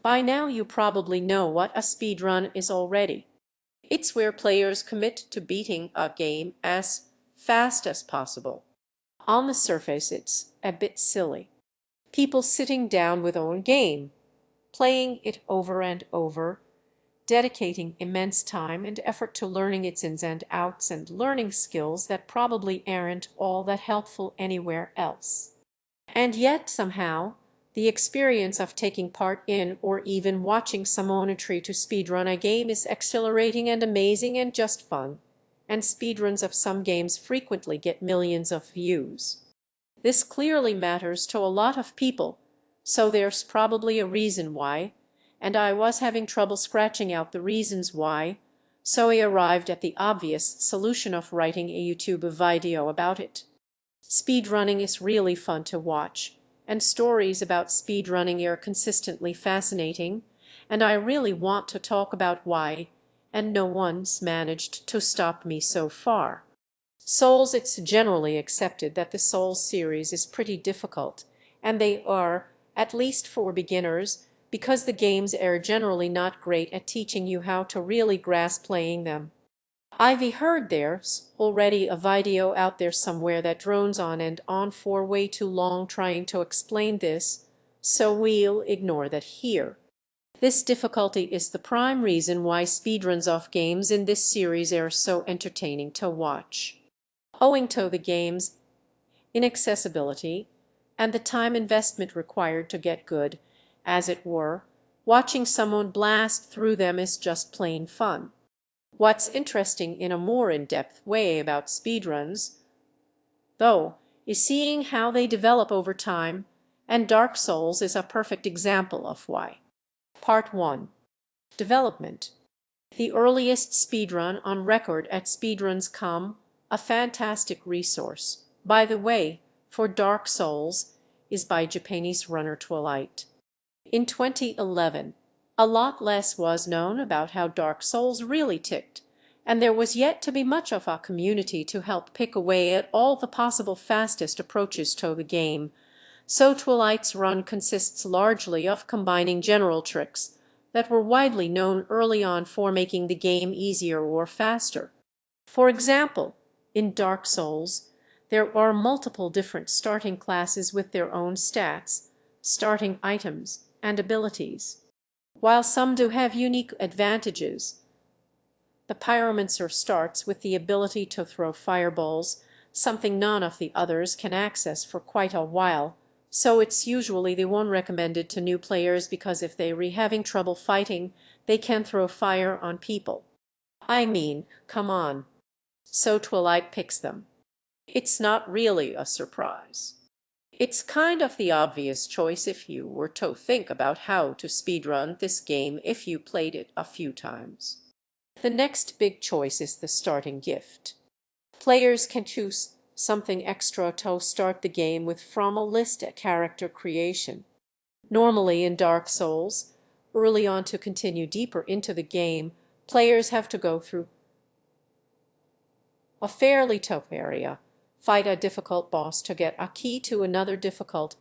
By now you probably know what a speedrun is already. It's where players commit to beating a game as fast as possible. On the surface it's a bit silly. People sitting down with own game, playing it over and over, dedicating immense time and effort to learning its ins and outs and learning skills that probably aren't all that helpful anywhere else. And yet, somehow, the experience of taking part in or even watching someone try to speedrun a game is exhilarating and amazing and just fun, and speedruns of some games frequently get millions of views. This clearly matters to a lot of people, so there's probably a reason why, and I was having trouble scratching out the reasons why, so I arrived at the obvious solution of writing a YouTube video about it. Speedrunning is really fun to watch, and stories about speedrunning are consistently fascinating, and I really want to talk about why, and no one's managed to stop me so far. Souls, it's generally accepted that the Souls series is pretty difficult, and they are, at least for beginners, because the games are generally not great at teaching you how to really grasp playing them. I've heard there's already a video out there somewhere that drones on and on for way too long trying to explain this, so we'll ignore that here. This difficulty is the prime reason why speedruns of games in this series are so entertaining to watch. Owing to the game's inaccessibility and the time investment required to get good, as it were, watching someone blast through them is just plain fun. What's interesting in a more in-depth way about speedruns, though, is seeing how they develop over time, and Dark Souls is a perfect example of why. Part 1. Development. The earliest speedrun on record at speedruns.com, a fantastic resource, by the way, for Dark Souls, is by Japanese runner Twilight. In 2011, a lot less was known about how Dark Souls really ticked, and there was yet to be much of a community to help pick away at all the possible fastest approaches to the game, so Twilight's run consists largely of combining general tricks that were widely known early on for making the game easier or faster. For example, in Dark Souls, there are multiple different starting classes with their own stats, starting items, and abilities. While some do have unique advantages, the Pyromancer starts with the ability to throw fireballs, something none of the others can access for quite a while, so it's usually the one recommended to new players because if they're having trouble fighting, they can throw fire on people. I mean, come on. So Twilight picks them. It's not really a surprise. It's kind of the obvious choice if you were to think about how to speedrun this game if you played it a few times. The next big choice is the starting gift. Players can choose something extra to start the game with from a list at character creation. Normally in Dark Souls, early on to continue deeper into the game, players have to go through a fairly tough area, fight a difficult boss to get a key to another difficult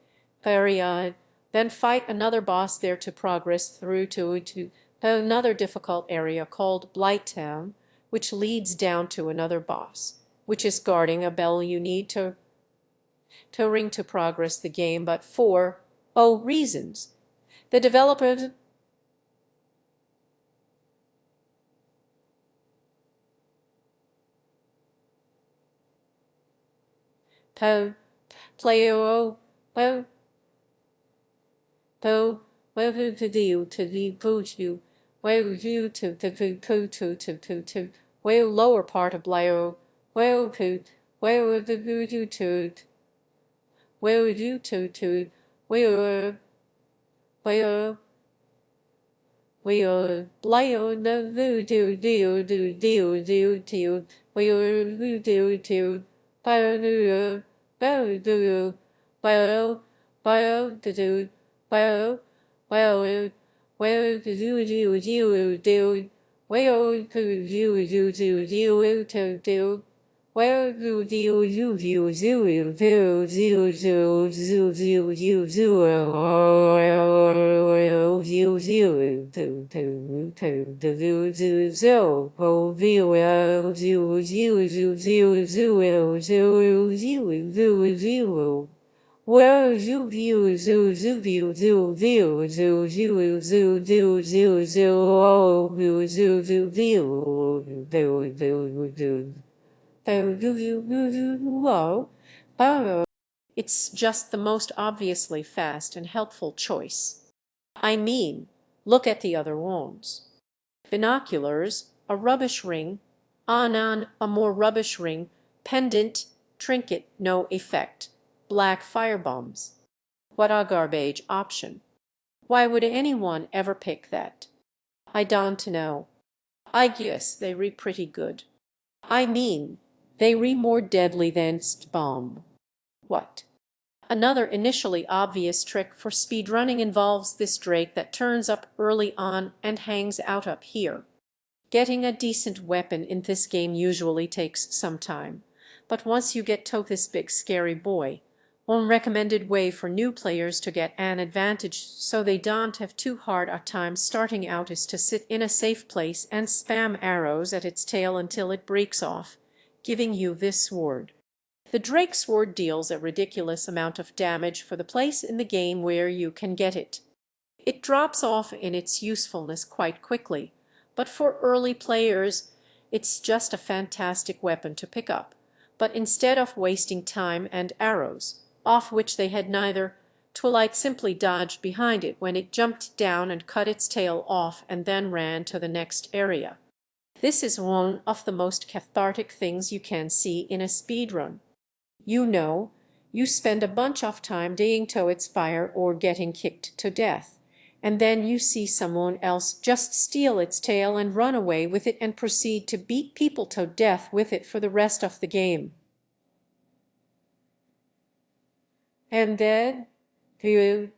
area, then fight another boss there to progress through to another difficult area called Blighttown, which leads down to another boss, which is guarding a bell you need to ring to progress the game, but for, reasons. The developers po play po po to do to the push you where you to where lower part of Blio where where the you to where you to where Blio no do where do bio do bio to well, well, do, well, to do, to Well, zoo view zoo zoo view zoo view zoo zoo zoo zoo zoo zoo oh view zoo zoo view view view view view oh. It's just the most obviously fast and helpful choice. I mean, look at the other ones. Binoculars, a rubbish ring, anan, a more rubbish ring, pendant, trinket, no effect, black fire bombs. What a garbage option. Why would anyone ever pick that? I don't know. I guess they re pretty good. I mean, they re more deadly than hbomb. What? Another initially obvious trick for speedrunning involves this drake that turns up early on and hangs out up here. Getting a decent weapon in this game usually takes some time, but once you get to this big scary boy, one recommended way for new players to get an advantage so they don't have too hard a time starting out is to sit in a safe place and spam arrows at its tail until it breaks off, giving you this sword. The Drake sword deals a ridiculous amount of damage for the place in the game where you can get it. It drops off in its usefulness quite quickly, but for early players it's just a fantastic weapon to pick up. But instead of wasting time and arrows, off which they had neither, Twilight simply dodged behind it when it jumped down and cut its tail off and then ran to the next area. This is one of the most cathartic things you can see in a speedrun. You know, you spend a bunch of time digging to its fire or getting kicked to death, and then you see someone else just steal its tail and run away with it and proceed to beat people to death with it for the rest of the game. And then you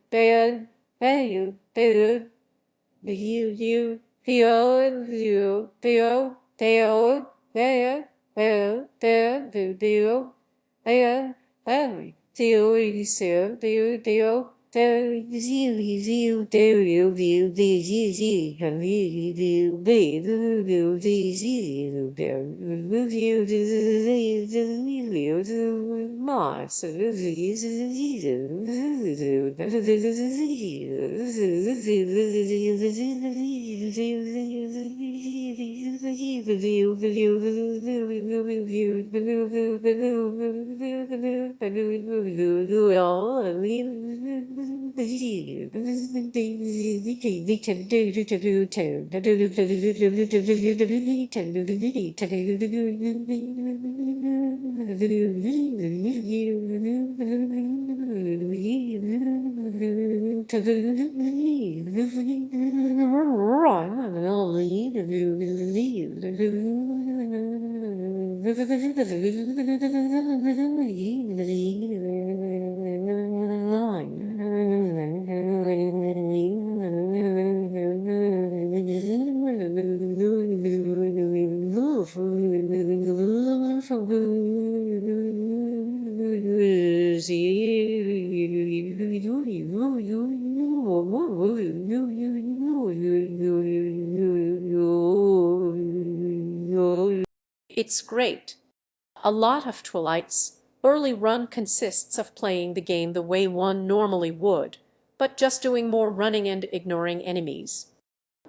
It's great. A lot of Twilight's early run consists of playing the game the way one normally would, but just doing more running and ignoring enemies.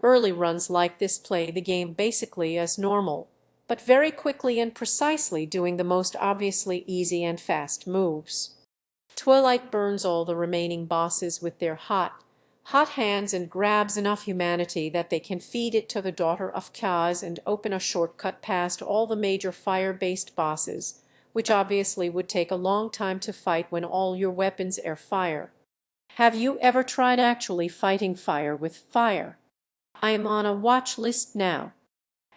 Early runs like this play the game basically as normal, but very quickly and precisely doing the most obviously easy and fast moves. Twilight burns all the remaining bosses with their hot hands and grabs enough humanity that they can feed it to the daughter of Kaz and open a shortcut past all the major fire-based bosses, which obviously would take a long time to fight when all your weapons are fire. Have you ever tried actually fighting fire with fire? I am on a watch list now.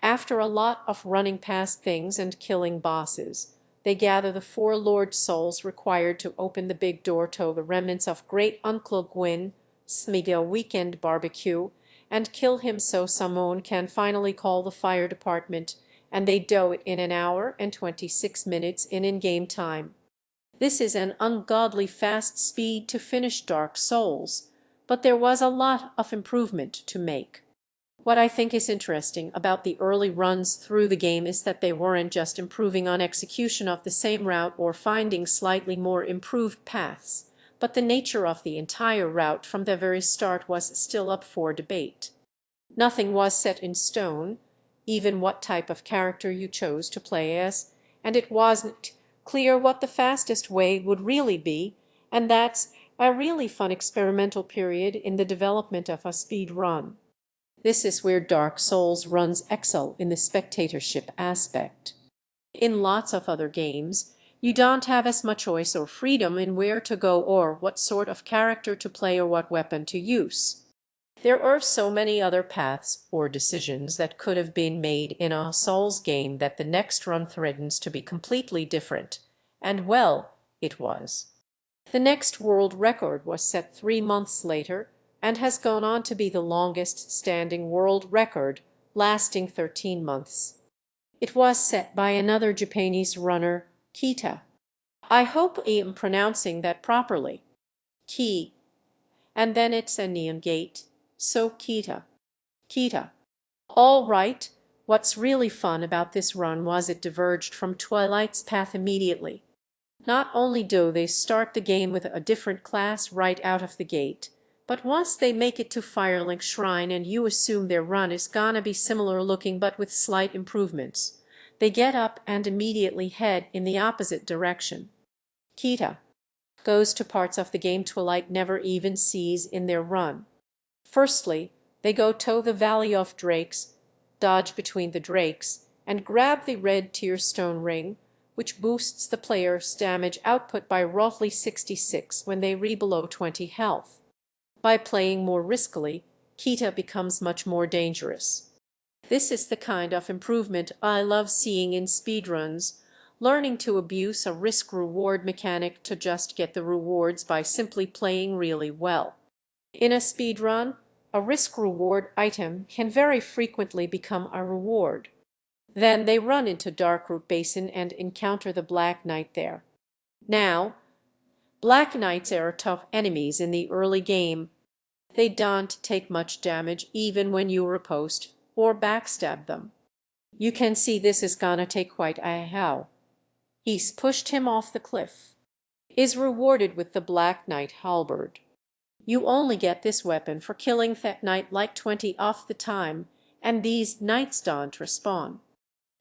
After a lot of running past things and killing bosses, they gather the 4 Lord souls required to open the big door to the remnants of Great Uncle Gwyn, Smeagol Weekend Barbecue, and kill him so someone can finally call the fire department and they do it in an hour and 26 minutes in-game time. This is an ungodly fast speed to finish Dark Souls, but there was a lot of improvement to make. What I think is interesting about the early runs through the game is that they weren't just improving on execution of the same route or finding slightly more improved paths, but the nature of the entire route from the very start was still up for debate. Nothing was set in stone, even what type of character you chose to play as, and it wasn't clear what the fastest way would really be, and that's a really fun experimental period in the development of a speed run. This is where Dark Souls runs excel in the spectatorship aspect. In lots of other games, you don't have as much choice or freedom in where to go or what sort of character to play or what weapon to use. There are so many other paths or decisions that could have been made in a Souls game that the next run threatens to be completely different, and well, it was. The next world record was set 3 months later and has gone on to be the longest standing world record, lasting 13 months. It was set by another Japanese runner, Kita. I hope I am pronouncing that properly. Ki. And then it's a neon gate. So Kita. Kita. All right, what's really fun about this run was it diverged from Twilight's path immediately. Not only do they start the game with a different class right out of the gate, but once they make it to Firelink Shrine and you assume their run is gonna be similar looking but with slight improvements, they get up and immediately head in the opposite direction. Kita goes to parts of the game Twilight never even sees in their run. Firstly, they go to the Valley of Drakes, dodge between the drakes, and grab the red Tear Stone ring, which boosts the player's damage output by roughly 66 when they reach below 20 health. By playing more riskily, Kita becomes much more dangerous. This is the kind of improvement I love seeing in speedruns, learning to abuse a risk-reward mechanic to just get the rewards by simply playing really well. In a speedrun, a risk-reward item can very frequently become a reward. Then they run into Darkroot Basin and encounter the Black Knight there. Now, Black Knights are tough enemies in the early game. They don't take much damage even when you riposte or backstab them. You can see this is gonna take quite a how. He's pushed him off the cliff. Is rewarded with the Black Knight halberd. You only get this weapon for killing that knight like 20 of the time, and these knights don't respawn.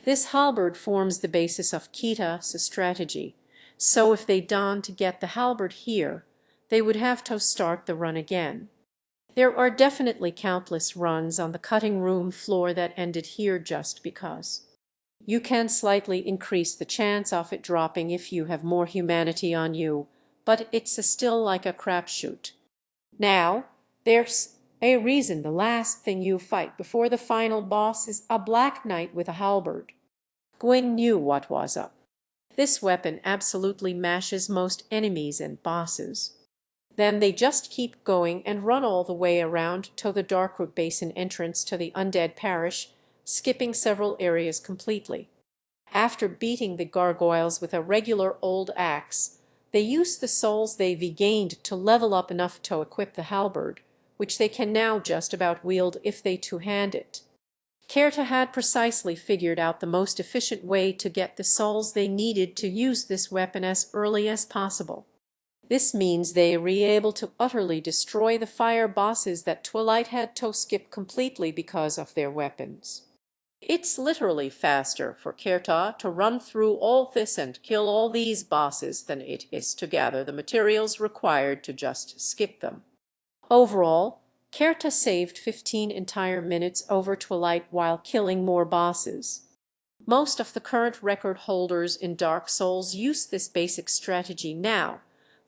This halberd forms the basis of Kita's strategy, so if they don't get the halberd here, they would have to start the run again. There are definitely countless runs on the cutting room floor that ended here just because. You can slightly increase the chance of it dropping if you have more humanity on you, but it's still like a crapshoot. Now, there's a reason the last thing you fight before the final boss is a Black Knight with a halberd. Gwyn knew what was up. This weapon absolutely mashes most enemies and bosses. Then they just keep going and run all the way around to the Darkroot Basin entrance to the Undead Parish, skipping several areas completely. After beating the gargoyles with a regular old axe, they use the souls they've gained to level up enough to equip the halberd, which they can now just about wield if they two-hand it. Kerta had precisely figured out the most efficient way to get the souls they needed to use this weapon as early as possible. This means they were able to utterly destroy the fire bosses that Twilight had to skip completely because of their weapons. It's literally faster for Kerta to run through all this and kill all these bosses than it is to gather the materials required to just skip them. Overall, Kerta saved 15 entire minutes over Twilight while killing more bosses. Most of the current record holders in Dark Souls use this basic strategy now,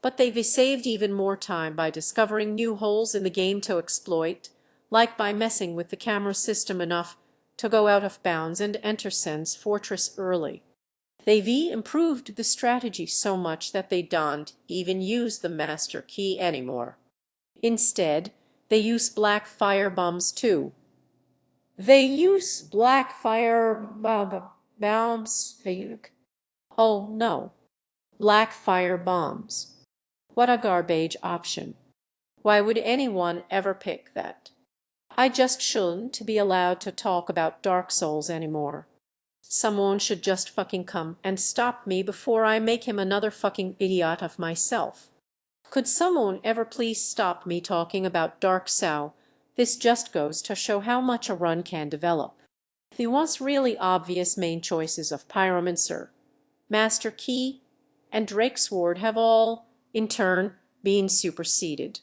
but they've saved even more time by discovering new holes in the game to exploit, like by messing with the camera system enough to go out of bounds and enter Sen's fortress early. They've improved the strategy so much that they don't even use the master key anymore. Instead, they use black fire bombs too. They use black fire bombs. Oh no. Black fire bombs. What a garbage option. Why would anyone ever pick that? I just shouldn't be allowed to talk about Dark Souls anymore. Someone should just fucking come and stop me before I make him another fucking idiot of myself. Could someone ever please stop me talking about Dark Soul? This just goes to show how much a run can develop. The once really obvious main choices of Pyromancer, Master Key, and Drake Sword have all, in turn, been superseded.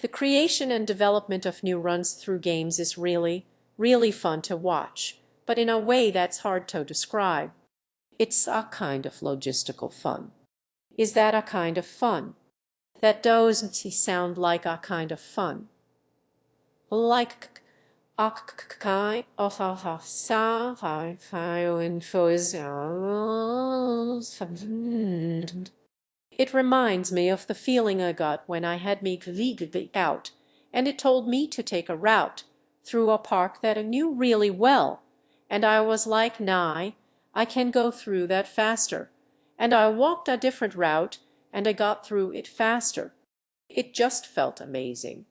The creation and development of new runs through games is really, really fun to watch, but in a way that's hard to describe. It's a kind of logistical fun. Is that a kind of fun? That doesn't sound like a kind of fun. Like a kind of it reminds me of the feeling I got when I had me Vcodec out, and it told me to take a route through a park that I knew really well, and I was like, nah, I can go through that faster. And I walked a different route, and I got through it faster. It just felt amazing.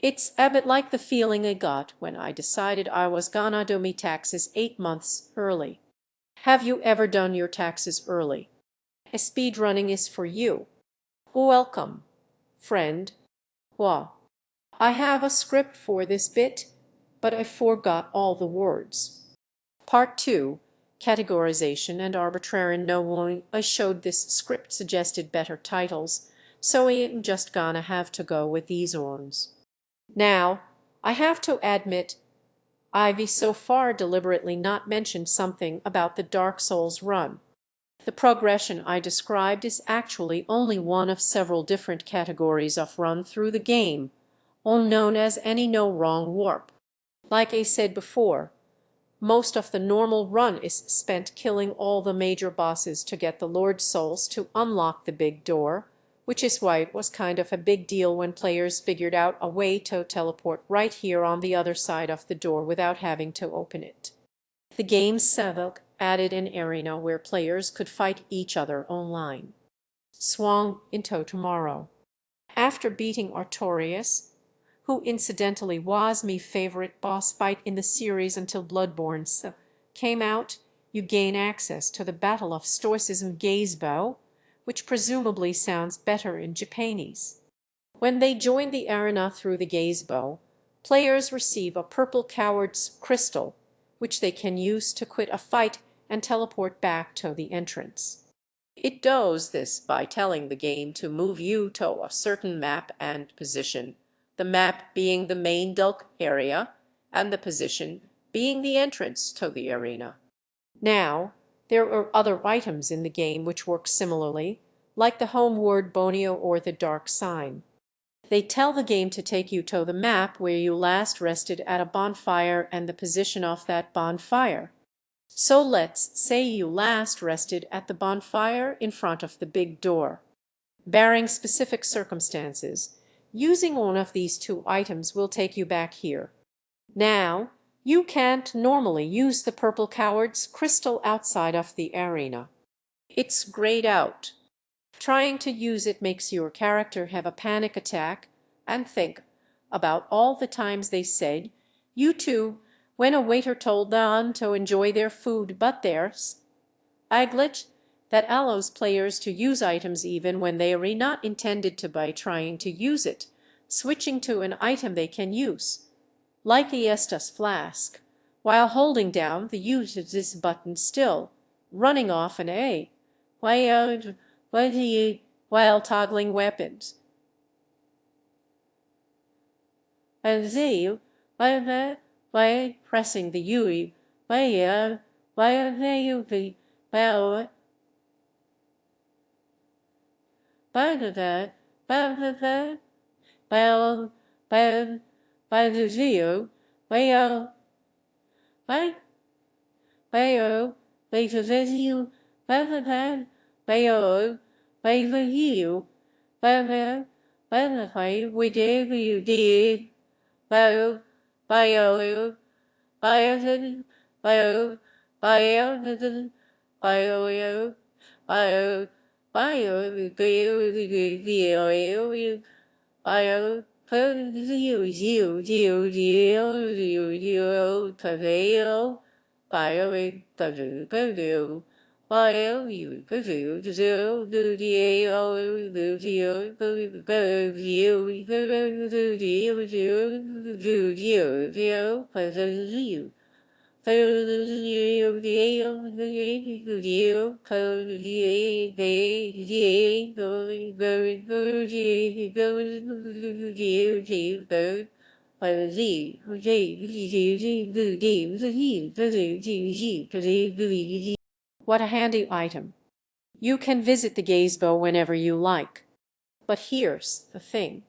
It's a bit like the feeling I got when I decided I was gonna do me taxes 8 months early. Have you ever done your taxes early? Speedrunning is for you. Welcome, friend. Well, I have a script for this bit, but I forgot all the words. Part 2, Categorization and Arbitrary Knowing. I showed this script suggested better titles, so I'm just gonna have to go with these ones. Now, I have to admit, I've so far deliberately not mentioned something about the Dark Souls run. The progression I described is actually only one of several different categories of run through the game, all known as any no wrong warp. Like I said before, most of the normal run is spent killing all the major bosses to get the Lord Souls to unlock the big door, which is why it was kind of a big deal when players figured out a way to teleport right here on the other side of the door without having to open it. The game's Sevok added an arena where players could fight each other online. Swung into tomorrow. After beating Artorias, who incidentally was my favorite boss fight in the series until Bloodborne came out, you gain access to the Battle of Stoicism Gazebo, which presumably sounds better in Japanese. When they join the arena through the Gazebo, players receive a purple coward's crystal, which they can use to quit a fight and teleport back to the entrance. It does this by telling the game to move you to a certain map and position, the map being the main Dulk area and the position being the entrance to the arena. Now, there are other items in the game which work similarly, like the homeward bonio or the dark sign. They tell the game to take you to the map where you last rested at a bonfire and the position of that bonfire. So let's say you last rested at the bonfire in front of the big door. Barring specific circumstances, using one of these two items will take you back here. Now, you can't normally use the purple coward's crystal outside of the arena. It's grayed out. Trying to use it makes your character have a panic attack and think about all the times they said, you too, when a waiter told them to enjoy their food but theirs. A glitch that allows players to use items even when they are not intended to by trying to use it, switching to an item they can use, like the Estus flask, while holding down the use this button still, running off an A, while toggling weapons. And Z, by pressing the U, while the by the zero, by by the zero, by the you, by we did you did, by by by What a handy item. You can visit the gazebo whenever you like. But here's the thing.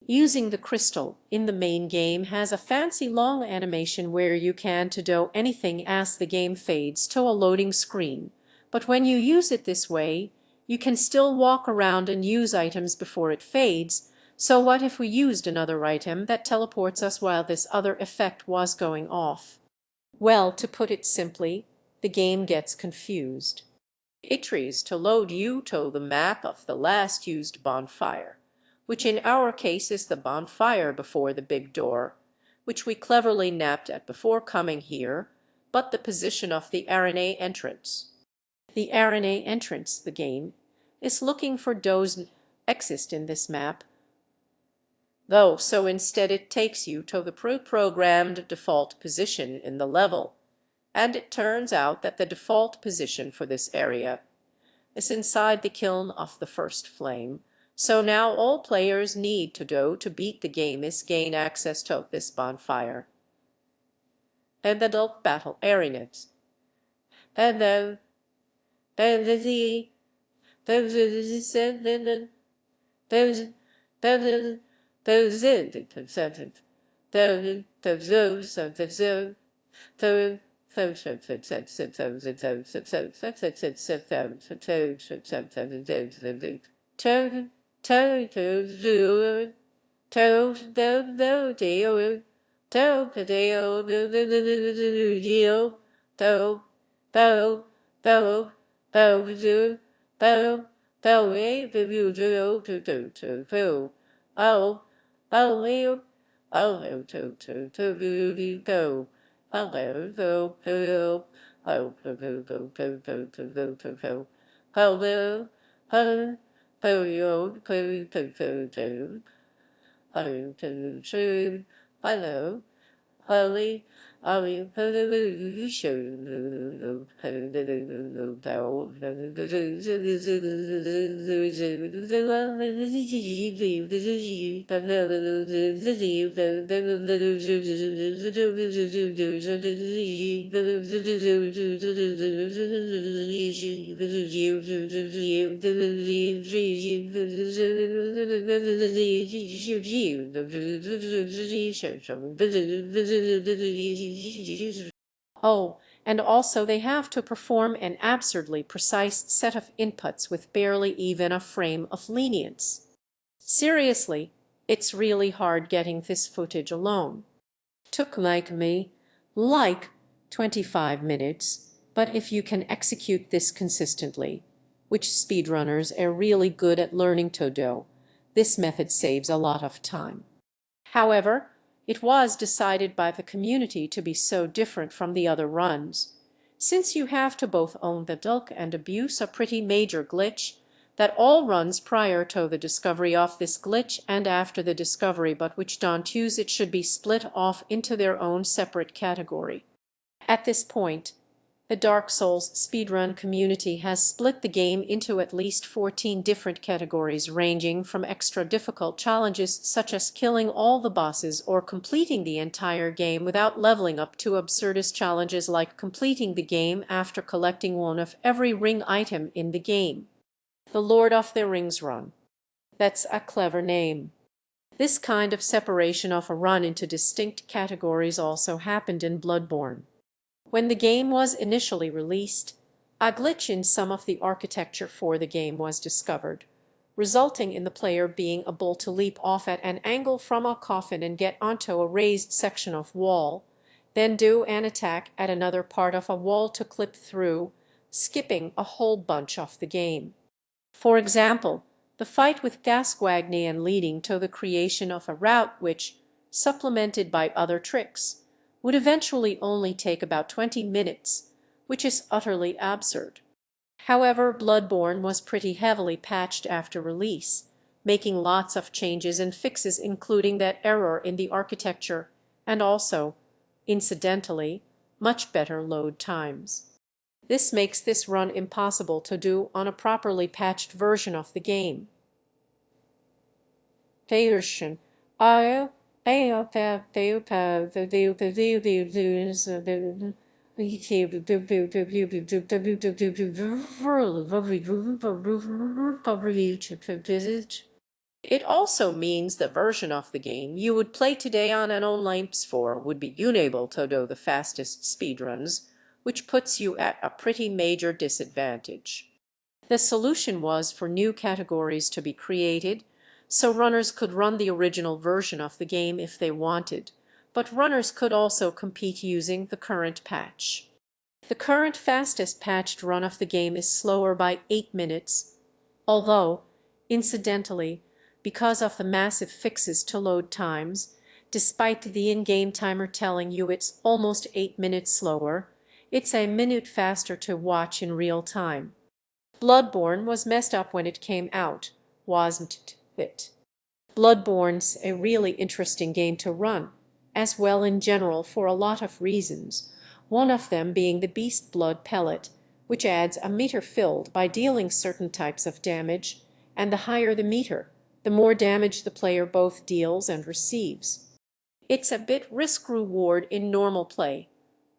Using the crystal in the main game has a fancy long animation where you can to do anything as the game fades to a loading screen. But when you use it this way, you can still walk around and use items before it fades. So what if we used another item that teleports us while this other effect was going off? Well, to put it simply, the game gets confused. It tries to load you to the map of the last used bonfire, which in our case is the bonfire before the big door, which we cleverly napped at before coming here, but the position of the arena entrance. The arena entrance, the game, is looking for those exist in this map, though, so instead it takes you to the pre-programmed default position in the level, and it turns out that the default position for this area is inside the kiln of the first flame. So now all players need to do to beat the game is gain access to this bonfire and the adult battle arenas. And then the Oh, and also they have to perform an absurdly precise set of inputs with barely even a frame of lenience. Seriously, it's really hard getting this footage alone. Took like 25 minutes, but if you can execute this consistently, which speedrunners are really good at learning to do, this method saves a lot of time. However, it was decided by the community to be so different from the other runs, since you have to both own the dulk and abuse a pretty major glitch, that all runs prior to the discovery of this glitch and after the discovery but which don't use it should be split off into their own separate category. At this point, the Dark Souls speedrun community has split the game into at least 14 different categories ranging from extra difficult challenges such as killing all the bosses or completing the entire game without leveling up to absurdist challenges like completing the game after collecting one of every ring item in the game. The Lord of the Rings run. That's a clever name. This kind of separation of a run into distinct categories also happened in Bloodborne. When the game was initially released, a glitch in some of the architecture for the game was discovered, resulting in the player being able to leap off at an angle from a coffin and get onto a raised section of wall, then do an attack at another part of a wall to clip through, skipping a whole bunch of the game. For example, the fight with Gascoigne and leading to the creation of a route which, supplemented by other tricks, would eventually only take about 20 minutes, which is utterly absurd. However, Bloodborne was pretty heavily patched after release, making lots of changes and fixes, including that error in the architecture, and also, incidentally, much better load times. This makes this run impossible to do on a properly patched version of the game. Version. It also means the version of the game you would play today on an online store would be unable to do the fastest speedruns, which puts you at a pretty major disadvantage. The solution was for new categories to be created, so runners could run the original version of the game if they wanted, but runners could also compete using the current patch. The current fastest patched run of the game is slower by 8 minutes, although, incidentally, because of the massive fixes to load times, despite the in-game timer telling you it's almost 8 minutes slower, it's a minute faster to watch in real time. Bloodborne was messed up when it came out, wasn't it? Bloodborne's a really interesting game to run, as well in general for a lot of reasons, one of them being the beast blood pellet, which adds a meter filled by dealing certain types of damage, and the higher the meter, the more damage the player both deals and receives. It's a bit risk-reward in normal play,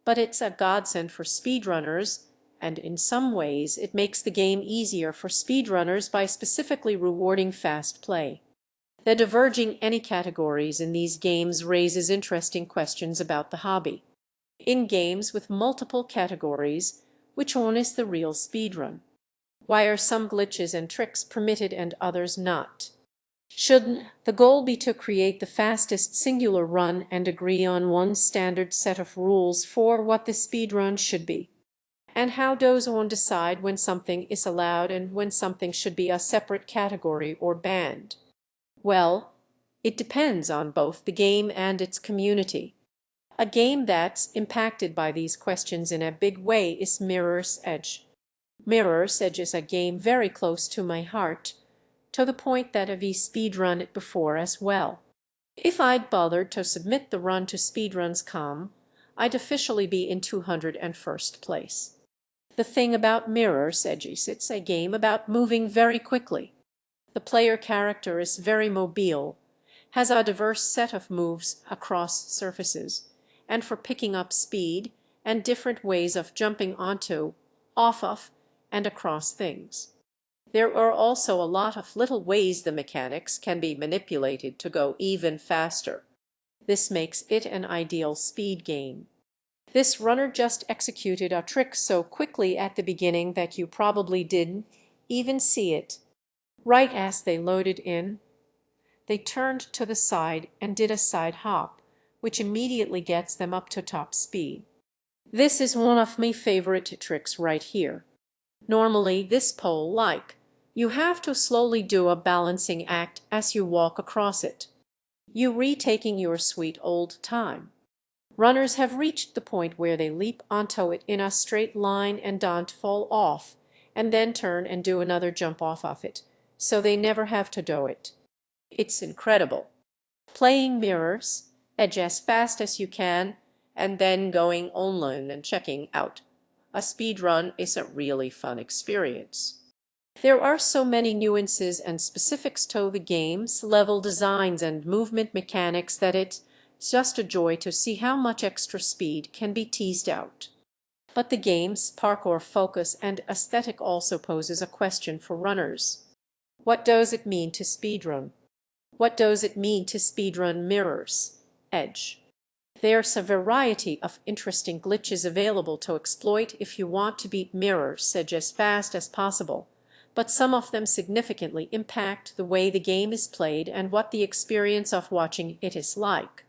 but it's a godsend for speedrunners, and in some ways it makes the game easier for speedrunners by specifically rewarding fast play. The diverging any categories in these games raises interesting questions about the hobby. In games with multiple categories, which one is the real speedrun? Why are some glitches and tricks permitted and others not? Should the goal be to create the fastest singular run and agree on one standard set of rules for what the speedrun should be? And how does one decide when something is allowed and when something should be a separate category or banned? Well, it depends on both the game and its community. A game that's impacted by these questions in a big way is Mirror's Edge. Mirror's Edge is a game very close to my heart, to the point that I've speedrun it before as well. If I'd bothered to submit the run to speedruns.com, I'd officially be in 201st place. The thing about Mirror's Edge is it's a game about moving very quickly. The player character is very mobile, has a diverse set of moves across surfaces, and for picking up speed, and different ways of jumping onto, off of, and across things. There are also a lot of little ways the mechanics can be manipulated to go even faster. This makes it an ideal speed game. This runner just executed a trick so quickly at the beginning that you probably didn't even see it. Right as they loaded in, they turned to the side and did a side hop, which immediately gets them up to top speed. This is one of my favorite tricks right here. Normally this pole-like, you have to slowly do a balancing act as you walk across it. You retaking your sweet old time. Runners have reached the point where they leap onto it in a straight line and don't fall off, and then turn and do another jump off of it, so they never have to do it. It's incredible. Playing Mirror's Edge as fast as you can, and then going online and checking out a speedrun is a really fun experience. There are so many nuances and specifics to the game's level designs and movement mechanics that it's just a joy to see how much extra speed can be teased out. But the game's parkour focus and aesthetic also poses a question for runners. What does it mean to speedrun? What does it mean to speedrun Mirror's Edge? There's a variety of interesting glitches available to exploit if you want to beat Mirror's Edge as fast as possible, but some of them significantly impact the way the game is played and what the experience of watching it is like.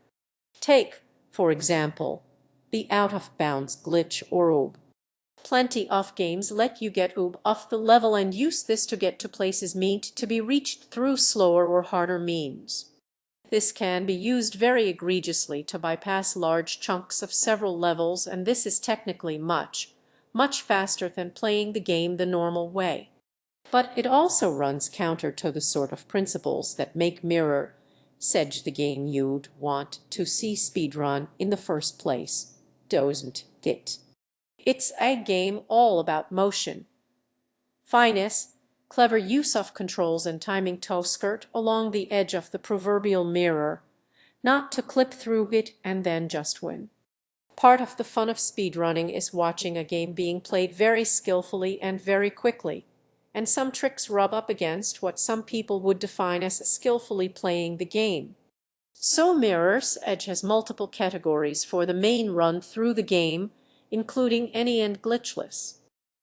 Take, for example, the out-of-bounds glitch or oob. Plenty of games let you get oob off the level and use this to get to places meant to be reached through slower or harder means. This can be used very egregiously to bypass large chunks of several levels, and this is technically much faster than playing the game the normal way. But it also runs counter to the sort of principles that make Mirror Sedge the game you'd want to see speedrun in the first place, doesn't it? It's a game all about motion, finesse, clever use of controls and timing toe skirt along the edge of the proverbial mirror, not to clip through it and then just win. Part of the fun of speedrunning is watching a game being played very skillfully and very quickly, and some tricks rub up against what some people would define as skillfully playing the game. So Mirror's Edge has multiple categories for the main run through the game, including any and glitchless.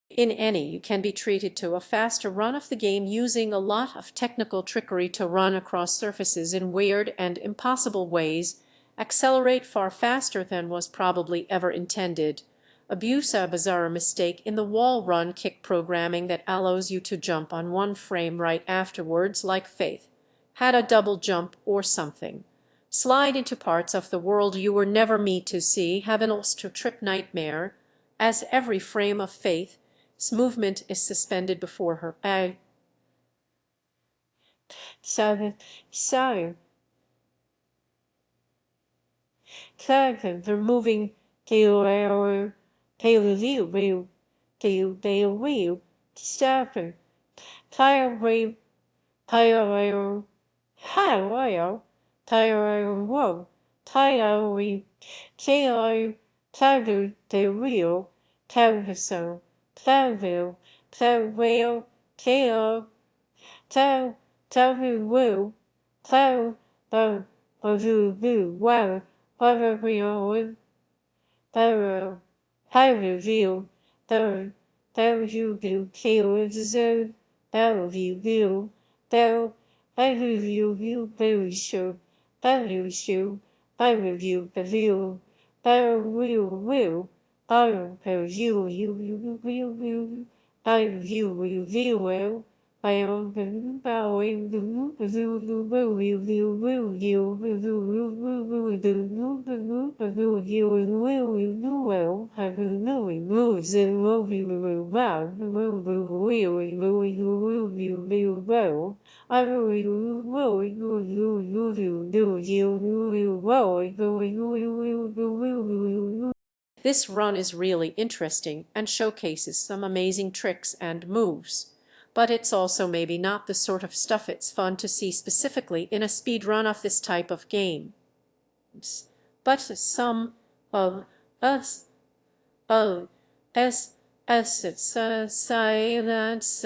In any, you can be treated to a faster run of the game using a lot of technical trickery to run across surfaces in weird and impossible ways, accelerate far faster than was probably ever intended, abuse a bizarre mistake in the wall run kick programming that allows you to jump on one frame right afterwards like Faith had a double jump or something, slide into parts of the world you were never meant to see, have an ulster trip nightmare, as every frame of Faith's movement is suspended before her eye. So they're moving to stop tire tire highway tire whoa tire we tire tire the wheel tire so tire tire tire tell me woo tell the woo wow whatever we are the how review the you do kill is the you the I review very sure very sure I review the view the will I review you I review well I am bowing This run is really interesting and showcases some amazing tricks and moves, but it's also maybe not the sort of stuff it's fun to see specifically in a speed run of this type of game. But some of us, as silence,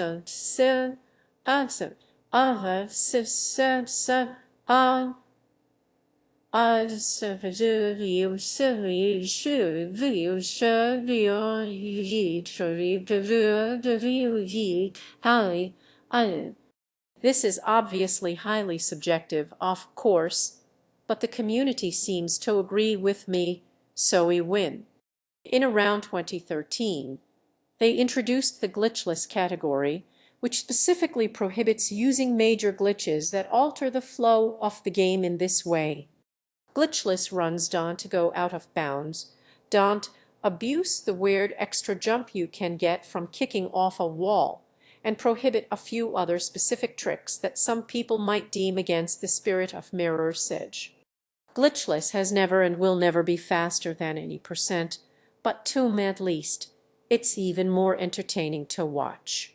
this is obviously highly subjective, of course, but the community seems to agree with me, so we win. In around 2013, they introduced the glitchless category, which specifically prohibits using major glitches that alter the flow of the game in this way. Glitchless runs don't go out of bounds, don't abuse the weird extra jump you can get from kicking off a wall, and prohibit a few other specific tricks that some people might deem against the spirit of Mirror's Edge. Glitchless has never and will never be faster than any %, but to me at least, it's even more entertaining to watch.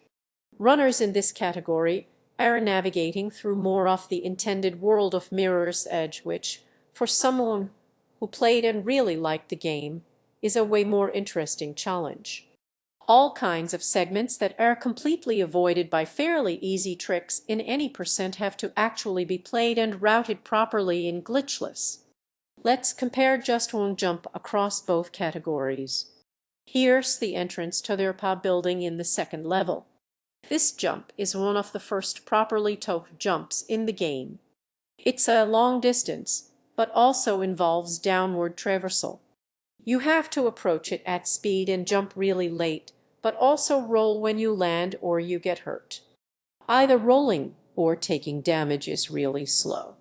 Runners in this category are navigating through more of the intended world of Mirror's Edge, which, for someone who played and really liked the game, is a way more interesting challenge. All kinds of segments that are completely avoided by fairly easy tricks in any % have to actually be played and routed properly in glitchless. Let's compare just one jump across both categories. Here's the entrance to their pub building in the second level. This jump is one of the first properly taught jumps in the game. It's a long distance, but also involves downward traversal. You have to approach it at speed and jump really late, but also roll when you land or you get hurt. Either rolling or taking damage is really slow.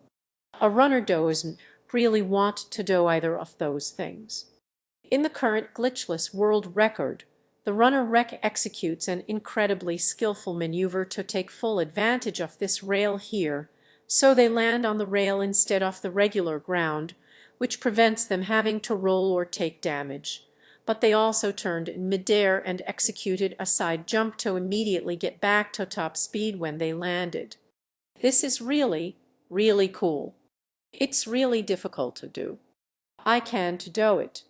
A runner doesn't really want to do either of those things. In the current glitchless world record, the runner executes an incredibly skillful maneuver to take full advantage of this rail here, so they land on the rail instead of the regular ground, which prevents them having to roll or take damage. But they also turned in midair and executed a side jump to immediately get back to top speed when they landed. This is really, really cool. It's really difficult to do. I can't do it.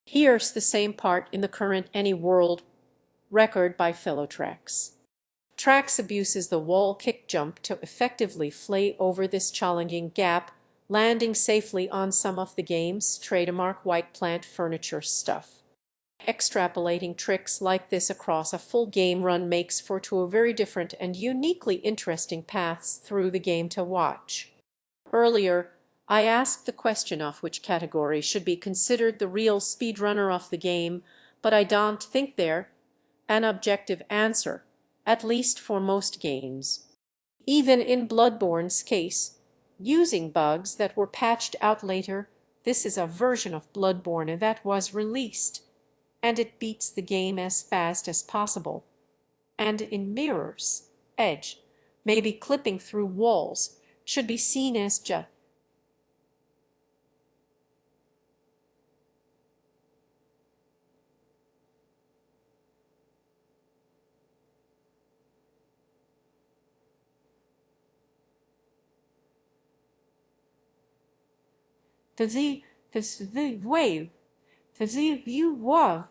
Here's the same part in the current any world record by fellow Trax. Trax abuses the wall kick jump to effectively fly over this challenging gap, landing safely on some of the game's trademark white plant furniture stuff. Extrapolating tricks like this across a full game run makes for two very different and uniquely interesting paths through the game to watch. Earlier, I asked the question of which category should be considered the real speedrunner of the game, but I don't think there an objective answer, at least for most games. Even in Bloodborne's case, using bugs that were patched out later, this is a version of Bloodborne that was released, and it beats the game as fast as possible. And in Mirror's Edge, maybe clipping through walls should be seen as just the wave, the view was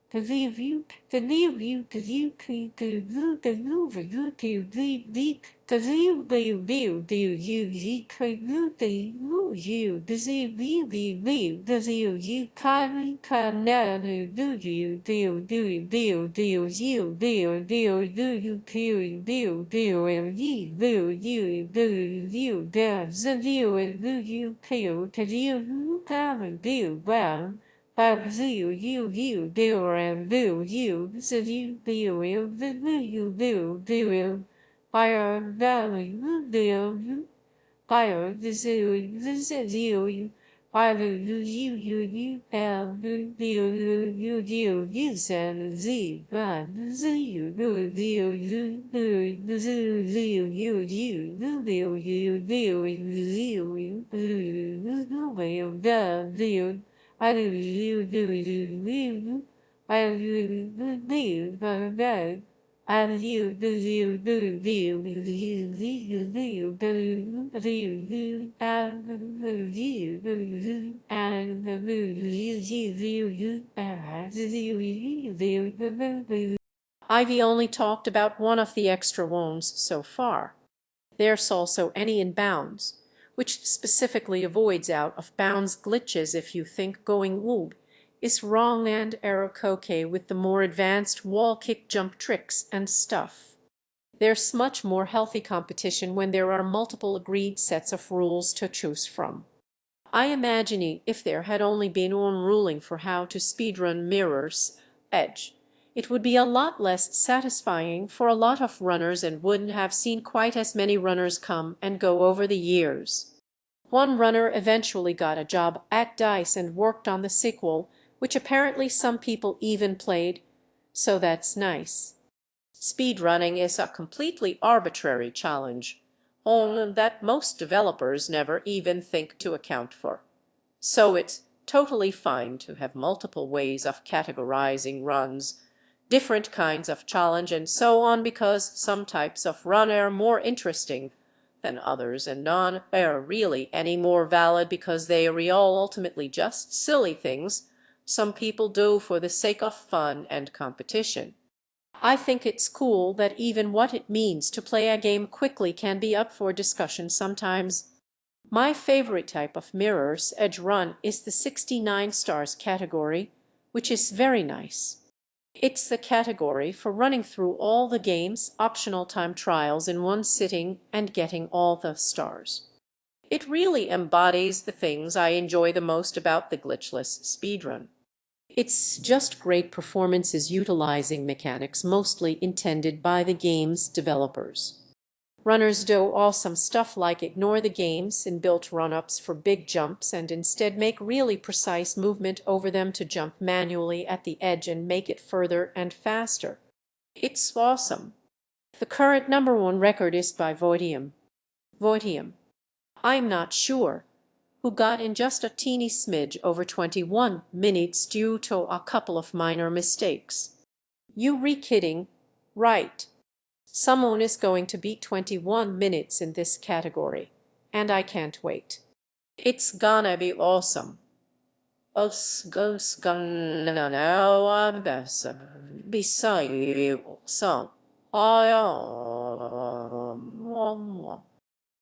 to leave you, to leave you, to you, to move, to move, you, to leave the, to leave the view, to you, to move, to move you, to leave the, to you, kindly, cannot, do you, do, and ye, dance, and you, to you, can, do, well. But you do and do you so you do fire valley do fire this is you fire you and you send z but you you I do you I do but and you do Ivy only talked about one of the extra wounds so far. There's also any in bounds, which specifically avoids out of bounds glitches if you think going woob is wrong and Acodec with the more advanced wall kick jump tricks and stuff. There's much more healthy competition when there are multiple agreed sets of rules to choose from. I imagine if there had only been one ruling for how to speedrun Mirror's Edge, it would be a lot less satisfying for a lot of runners and wouldn't have seen quite as many runners come and go over the years. One runner eventually got a job at DICE and worked on the sequel, which apparently some people even played, so that's nice. Speedrunning is a completely arbitrary challenge, one that most developers never even think to account for. So it's totally fine to have multiple ways of categorizing runs, different kinds of challenge and so on, because some types of run are more interesting than others and none are really any more valid because they are all ultimately just silly things some people do for the sake of fun and competition. I think it's cool that even what it means to play a game quickly can be up for discussion sometimes. My favorite type of Mirror's Edge run is the 69 stars category, which is very nice. It's the category for running through all the game's optional time trials in one sitting and getting all the stars. It really embodies the things I enjoy the most about the glitchless speedrun. It's just great performances utilizing mechanics mostly intended by the game's developers. Runners do awesome stuff like ignore the game's inbuilt run-ups for big jumps and instead make really precise movement over them to jump manually at the edge and make it further and faster. It's awesome. The current #1 record is by Voitium. I'm not sure, who got in just a teeny smidge over 21 minutes due to a couple of minor mistakes. You re-kidding, right? Someone is going to beat 21 minutes in this category, and I can't wait. It's gonna be awesome.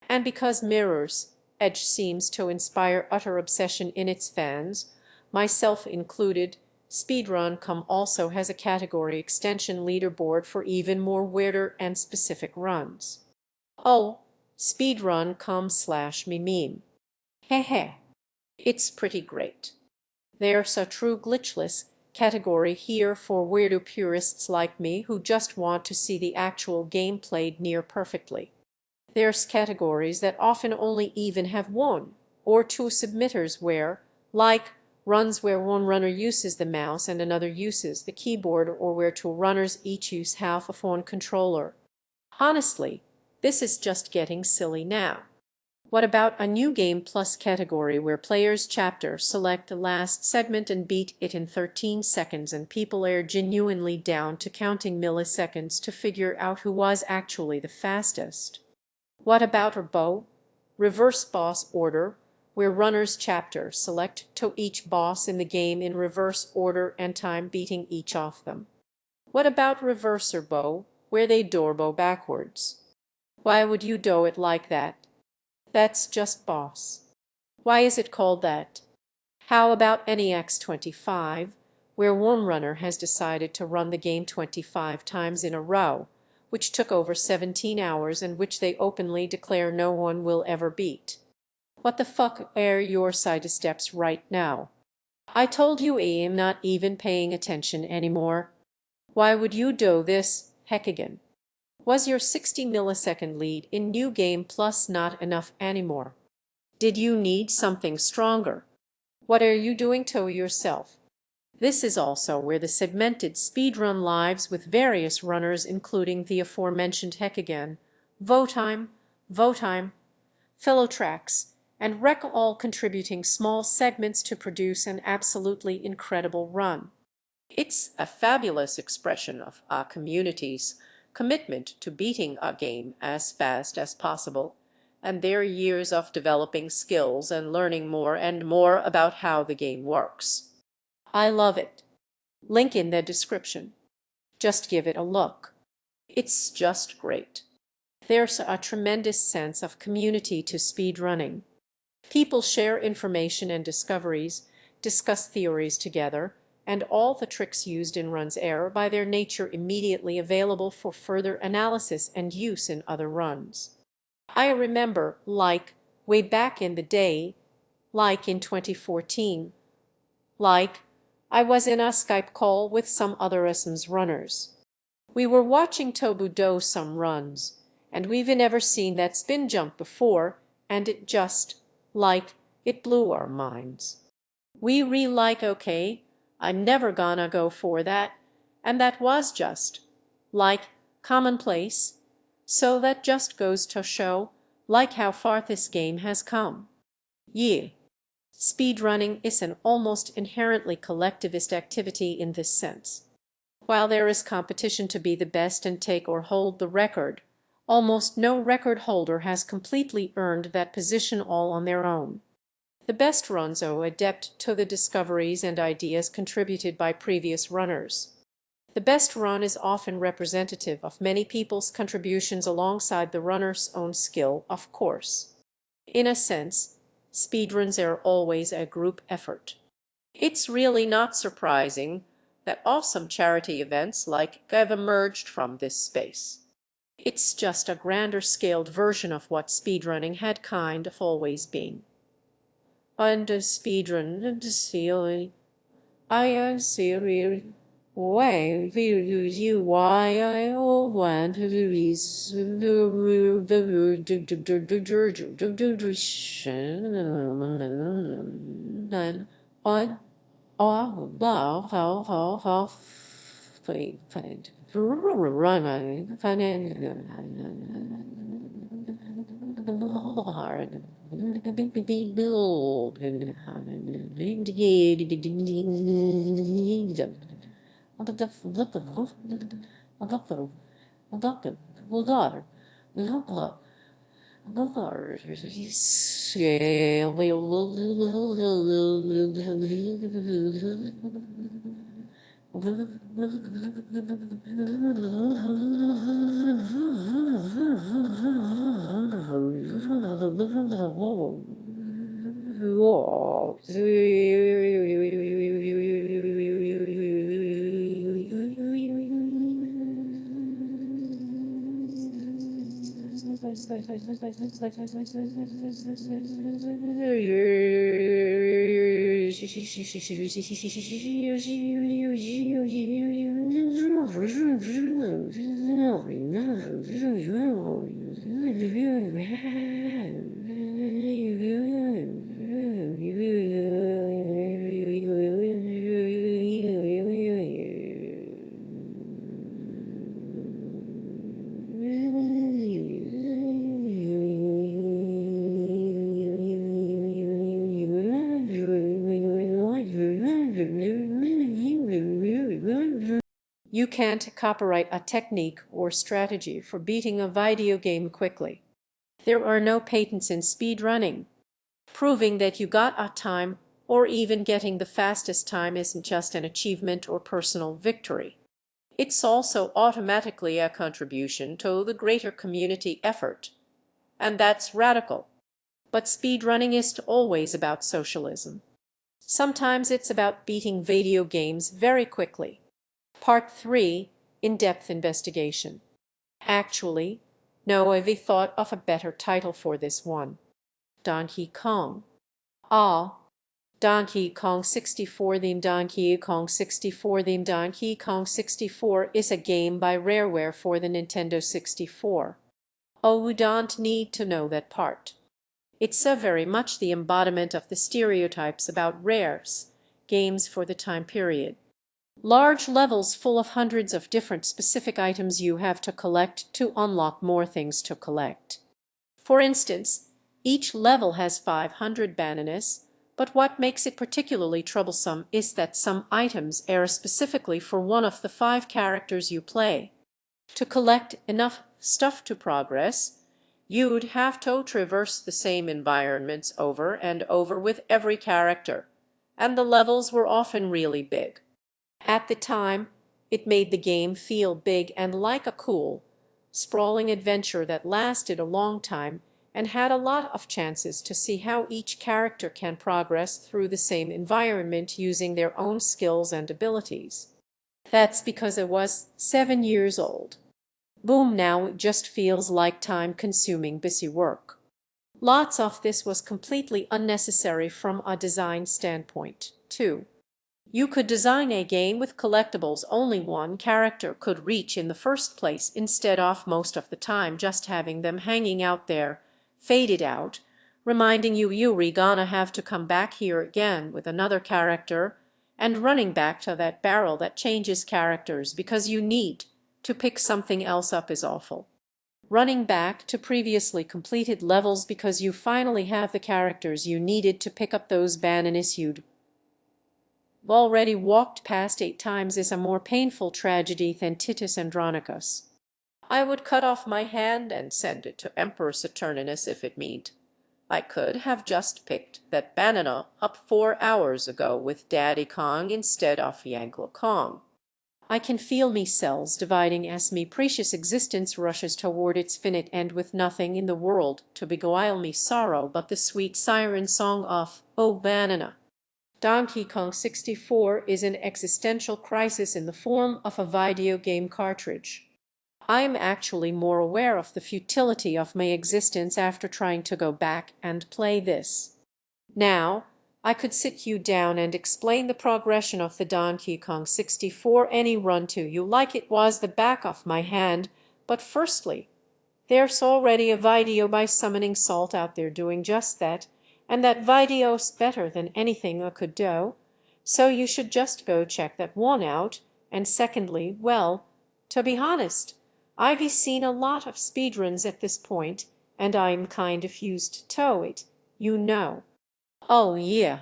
And because Mirror's Edge seems to inspire utter obsession in its fans, myself included, Speedrun.com also has a category extension leaderboard for even more weirder and specific runs. Oh, Speedrun.com/me-meme. Hehe. It's pretty great. There's a true glitchless category here for weirdo purists like me who just want to see the actual game played near perfectly. There's categories that often only even have one or two submitters where, like runs where one runner uses the mouse and another uses the keyboard, or where two runners each use half a phone controller. Honestly, this is just getting silly now. What about a new game plus category where players chapter select the last segment and beat it in 13 seconds and people are genuinely down to counting milliseconds to figure out who was actually the fastest? What about reverse boss order, where runners chapter select to each boss in the game in reverse order and time beating each of them? What about reverser bow, where they bow backwards? Why would you do it like that? That's just boss. Why is it called that? How about NEX 25, where one runner has decided to run the game 25 times in a row, which took over 17 hours and which they openly declare no one will ever beat? What the fuck are your sidesteps right now? I told you I am not even paying attention anymore. Why would you do this, heck again? Was your 60 millisecond lead in New Game Plus not enough anymore? Did you need something stronger? What are you doing to yourself? This is also where the segmented speedrun lives with various runners including the aforementioned heck again, Votime, Filotrax, and Rec all contributing small segments to produce an absolutely incredible run. It's a fabulous expression of our community's commitment to beating a game as fast as possible, and their years of developing skills and learning more and more about how the game works. I love it. Link in the description. Just give it a look. It's just great. There's a tremendous sense of community to speedrunning. People share information and discoveries, discuss theories together, and all the tricks used in runs are by their nature immediately available for further analysis and use in other runs. I remember, like, way back in the day, like in 2014, like, I was in a Skype call with some other SM's runners. We were watching Tobu do some runs, and we've never seen that spin jump before, and it just, like, it blew our minds. We like, okay, I'm never gonna go for that, and that was just, like, commonplace. So that just goes to show, like, how far this game has come. Yeah. Speedrunning is an almost inherently collectivist activity in this sense. While there is competition to be the best and take or hold the record, almost no record holder has completely earned that position all on their own. The best runs owe a debt to the discoveries and ideas contributed by previous runners. The best run is often representative of many people's contributions alongside the runner's own skill, of course. In a sense, speedruns are always a group effort. It's really not surprising that awesome charity events like have emerged from this space. It's just a grander scaled version of what speedrunning had kind of always been. And a speedrun and silly. I am serious. Why will you why I all want to release on You can't copyright a technique or strategy for beating a video game quickly. There are no patents in speedrunning. Proving that you got a time or even getting the fastest time isn't just an achievement or personal victory. It's also automatically a contribution to the greater community effort. And that's radical. But speedrunning isn't always about socialism. Sometimes it's about beating video games very quickly. Part 3, In-Depth Investigation. Actually, no, I've thought of a better title for this one. Donkey Kong. Donkey Kong 64 theme Donkey Kong 64 theme Donkey Kong 64 is a game by Rareware for the Nintendo 64. Oh, we don't need to know that part. It's very much the embodiment of the stereotypes about rares, games for the time period. Large levels full of hundreds of different specific items you have to collect to unlock more things to collect. For instance, each level has 500 bananas, but what makes it particularly troublesome is that some items are specifically for one of the 5 characters you play. To collect enough stuff to progress, you'd have to traverse the same environments over and over with every character, and the levels were often really big. At the time, it made the game feel big and like a cool, sprawling adventure that lasted a long time and had a lot of chances to see how each character can progress through the same environment using their own skills and abilities. That's because it was 7 years old. Boom, now it just feels like time-consuming busy work. Lots of this was completely unnecessary from a design standpoint, too. You could design a game with collectibles only one character could reach in the first place instead of most of the time just having them hanging out there, faded out, reminding you're gonna have to come back here again with another character and running back to that barrel that changes characters because you need to pick something else up is awful. Running back to previously completed levels because you finally have the characters you needed to pick up those bananas you'd already walked past 8 times is a more painful tragedy than Titus Andronicus. I would cut off my hand and send it to Emperor Saturninus if it meant. I could have just picked that banana up 4 hours ago with Daddy Kong instead of Yankla Kong. I can feel me cells dividing as me precious existence rushes toward its finite end with nothing in the world to beguile me sorrow but the sweet siren song of "Oh Banana." Donkey Kong 64 is an existential crisis in the form of a video game cartridge. I am actually more aware of the futility of my existence after trying to go back and play this. Now, I could sit you down and explain the progression of the Donkey Kong 64 any run to you like it was the back of my hand, but firstly, there's already a video by Summoning Salt out there doing just that, and that video's better than anything I could do, so you should just go check that one out. And secondly, well, to be honest, I've seen a lot of speedruns at this point, and I'm kind of used to it, you know. Oh yeah,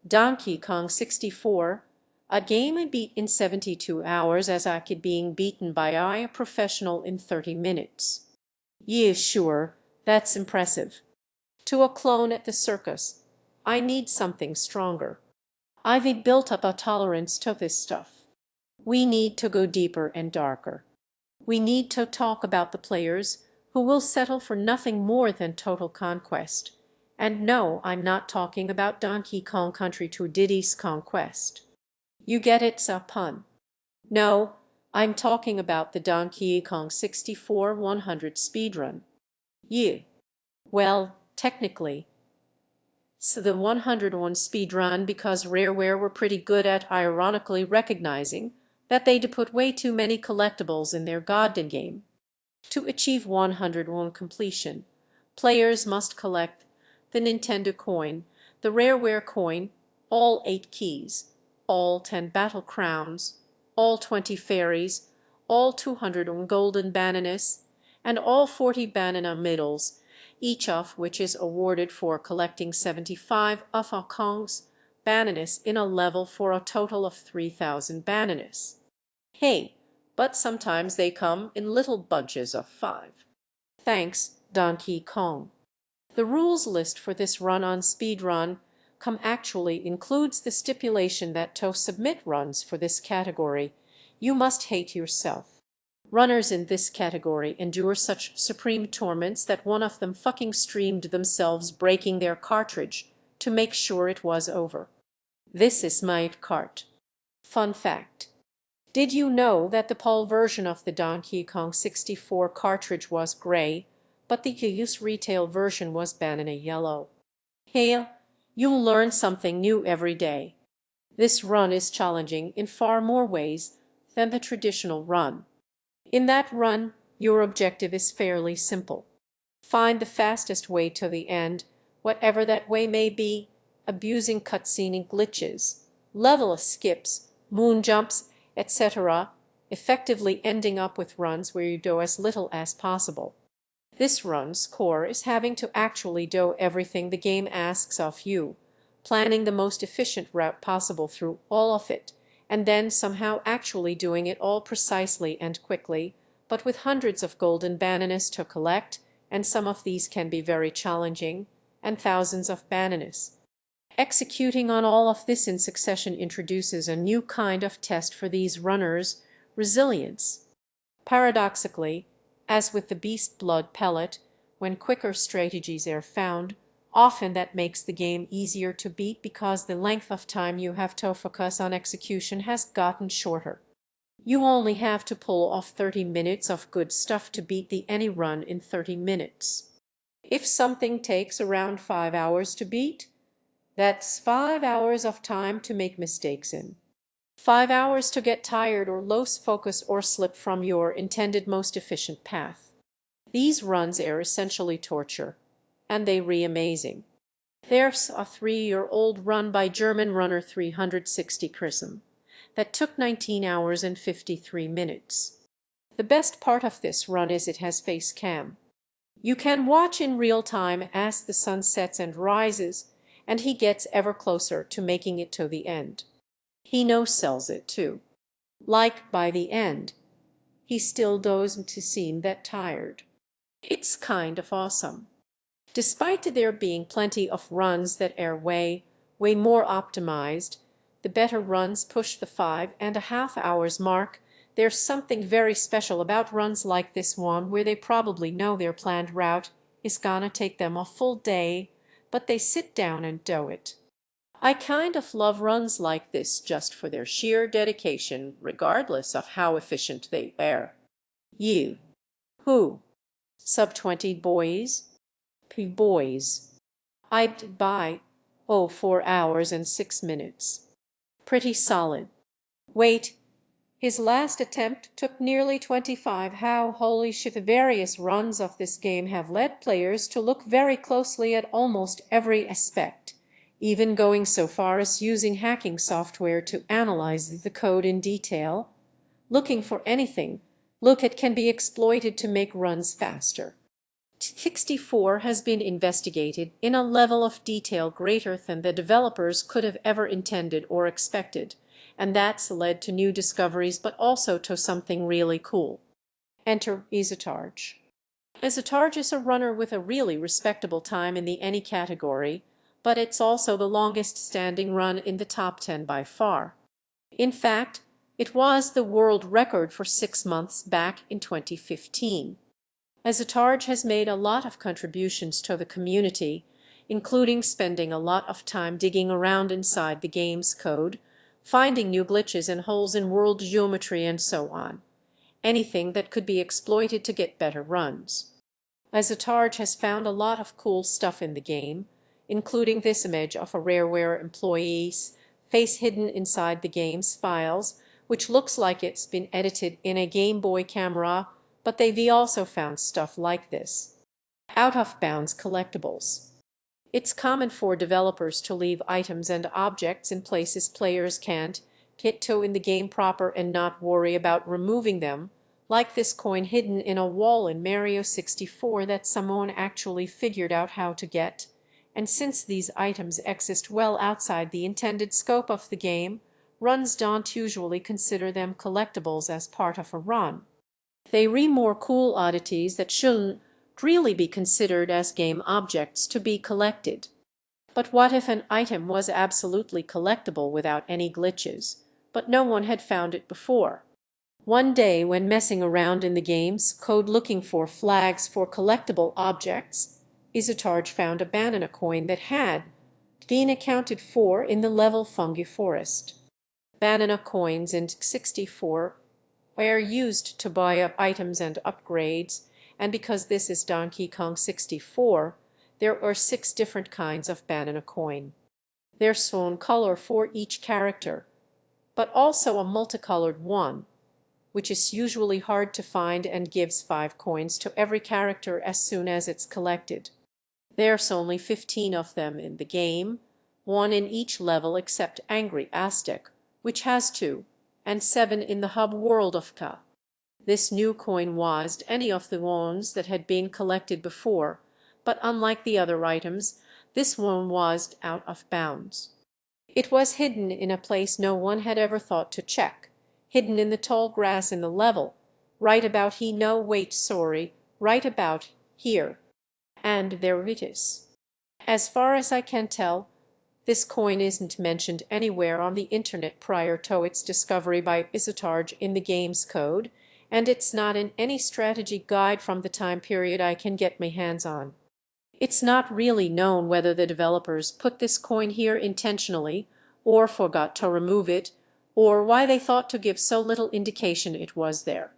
Donkey Kong 64, a game I beat in 72 hours as I could being beaten by a professional in 30 minutes. Yeah, sure, that's impressive. To a clone at the circus, I need something stronger. I've built up a tolerance to this stuff. We need to go deeper and darker. We need to talk about the players who will settle for nothing more than total conquest. And no, I'm not talking about Donkey Kong Country 2 Diddy's Conquest. You get it's a pun. No, I'm talking about the Donkey Kong 64 100 speedrun. Yeah. Well, technically, so the 101 speedrun because Rareware were pretty good at ironically recognizing that they'd put way too many collectibles in their goddamn game. To achieve 101 completion, players must collect the Nintendo coin, the Rareware coin, all 8 keys, all 10 battle crowns, all 20 fairies, all 200 golden bananas, and all 40 banana medals, each of which is awarded for collecting 75 of Kong's bananas in a level for a total of 3,000 bananas. Hey, but sometimes they come in little bunches of 5. Thanks, Donkey Kong. The rules list for this run on Speedrun actually includes the stipulation that to submit runs for this category, you must hate yourself. Runners in this category endure such supreme torments that one of them fucking streamed themselves breaking their cartridge to make sure it was over. This is my cart. Fun fact. Did you know that the PAL version of the Donkey Kong 64 cartridge was gray, but the US retail version was banana yellow? Hey, you'll learn something new every day. This run is challenging in far more ways than the traditional run. In that run, your objective is fairly simple. Find the fastest way to the end, whatever that way may be, abusing cutscene glitches, level skips, moon jumps, etc., effectively ending up with runs where you do as little as possible. This run's core is having to actually do everything the game asks of you, planning the most efficient route possible through all of it, and then somehow actually doing it all precisely and quickly, but with hundreds of golden bananas to collect, and some of these can be very challenging, and thousands of bananas. Executing on all of this in succession introduces a new kind of test for these runners, resilience. Paradoxically, as with the beast blood pellet, when quicker strategies are found, often that makes the game easier to beat because the length of time you have to focus on execution has gotten shorter. You only have to pull off 30 minutes of good stuff to beat the any run in 30 minutes. If something takes around 5 hours to beat, that's 5 hours of time to make mistakes in. 5 hours to get tired or lose focus or slip from your intended most efficient path. These runs are essentially torture, and they amazing. There's a 3-year-old run by German runner 360 Chrism that took 19 hours and 53 minutes. The best part of this run is it has face cam. You can watch in real time as the sun sets and rises, and he gets ever closer to making it to the end. He no-sells it too. Like by the end, he still doesn't seem that tired. It's kind of awesome. Despite there being plenty of runs that are way more optimized, the better runs push the 5.5 hours mark. There's something very special about runs like this one where they probably know their planned route is gonna take them a full day, but they sit down and do it. I kind of love runs like this just for their sheer dedication, regardless of how efficient they are. You. Who? Sub 20 boys. P boys. I'd by 4 hours and 6 minutes. Pretty solid. Wait. His last attempt took nearly 25. How holy shit. The various runs of this game have led players to look very closely at almost every aspect, even going so far as using hacking software to analyze the code in detail, looking for anything it can be exploited to make runs faster. 64 has been investigated in a level of detail greater than the developers could have ever intended or expected, and that's led to new discoveries but also to something really cool. Enter Isotarge. Isotarge is a runner with a really respectable time in the any category, but it's also the longest standing run in the top 10 by far. In fact, it was the world record for 6 months back in 2015. Isotarge has made a lot of contributions to the community, including spending a lot of time digging around inside the game's code, finding new glitches and holes in world geometry and so on. Anything that could be exploited to get better runs. Isotarge has found a lot of cool stuff in the game, including this image of a Rareware employee's face hidden inside the game's files, which looks like it's been edited in a Game Boy camera, but they've also found stuff like this. Out-of-bounds collectibles. It's common for developers to leave items and objects in places players can't get to in the game proper and not worry about removing them, like this coin hidden in a wall in Mario 64 that someone actually figured out how to get. And since these items exist well outside the intended scope of the game, runs don't usually consider them collectibles as part of a run. They re more cool oddities that shouldn't really be considered as game objects to be collected. But what if an item was absolutely collectible without any glitches, but no one had found it before? One day when messing around in the game's code looking for flags for collectible objects, Isotarge found a banana coin that had been accounted for in the level Fungi Forest. Banana coins in 64 were used to buy up items and upgrades, and because this is Donkey Kong 64, there are 6 different kinds of banana coin. There's one color for each character, but also a multicolored one, which is usually hard to find and gives 5 coins to every character as soon as it's collected. There's only 15 of them in the game, 1 in each level except Angry Aztec, which has 2, and 7 in the hub world of Ka. This new coin wasn't any of the ones that had been collected before, but unlike the other items, this one was out of bounds. It was hidden in a place no one had ever thought to check, hidden in the tall grass in the level, right about right about here. And there it is. As far as I can tell, this coin isn't mentioned anywhere on the internet prior to its discovery by Isotarge in the game's code, and it's not in any strategy guide from the time period I can get my hands on. It's not really known whether the developers put this coin here intentionally or forgot to remove it, or why they thought to give so little indication it was there.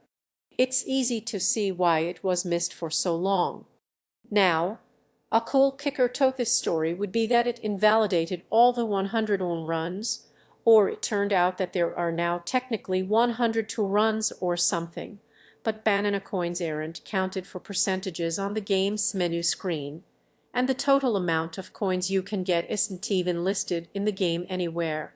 It's easy to see why it was missed for so long. Now, a cool kicker to this story would be that it invalidated all the 101 runs, or it turned out that there are now technically 102 runs or something, but banana coins aren't counted for percentages on the game's menu screen, and the total amount of coins you can get isn't even listed in the game anywhere.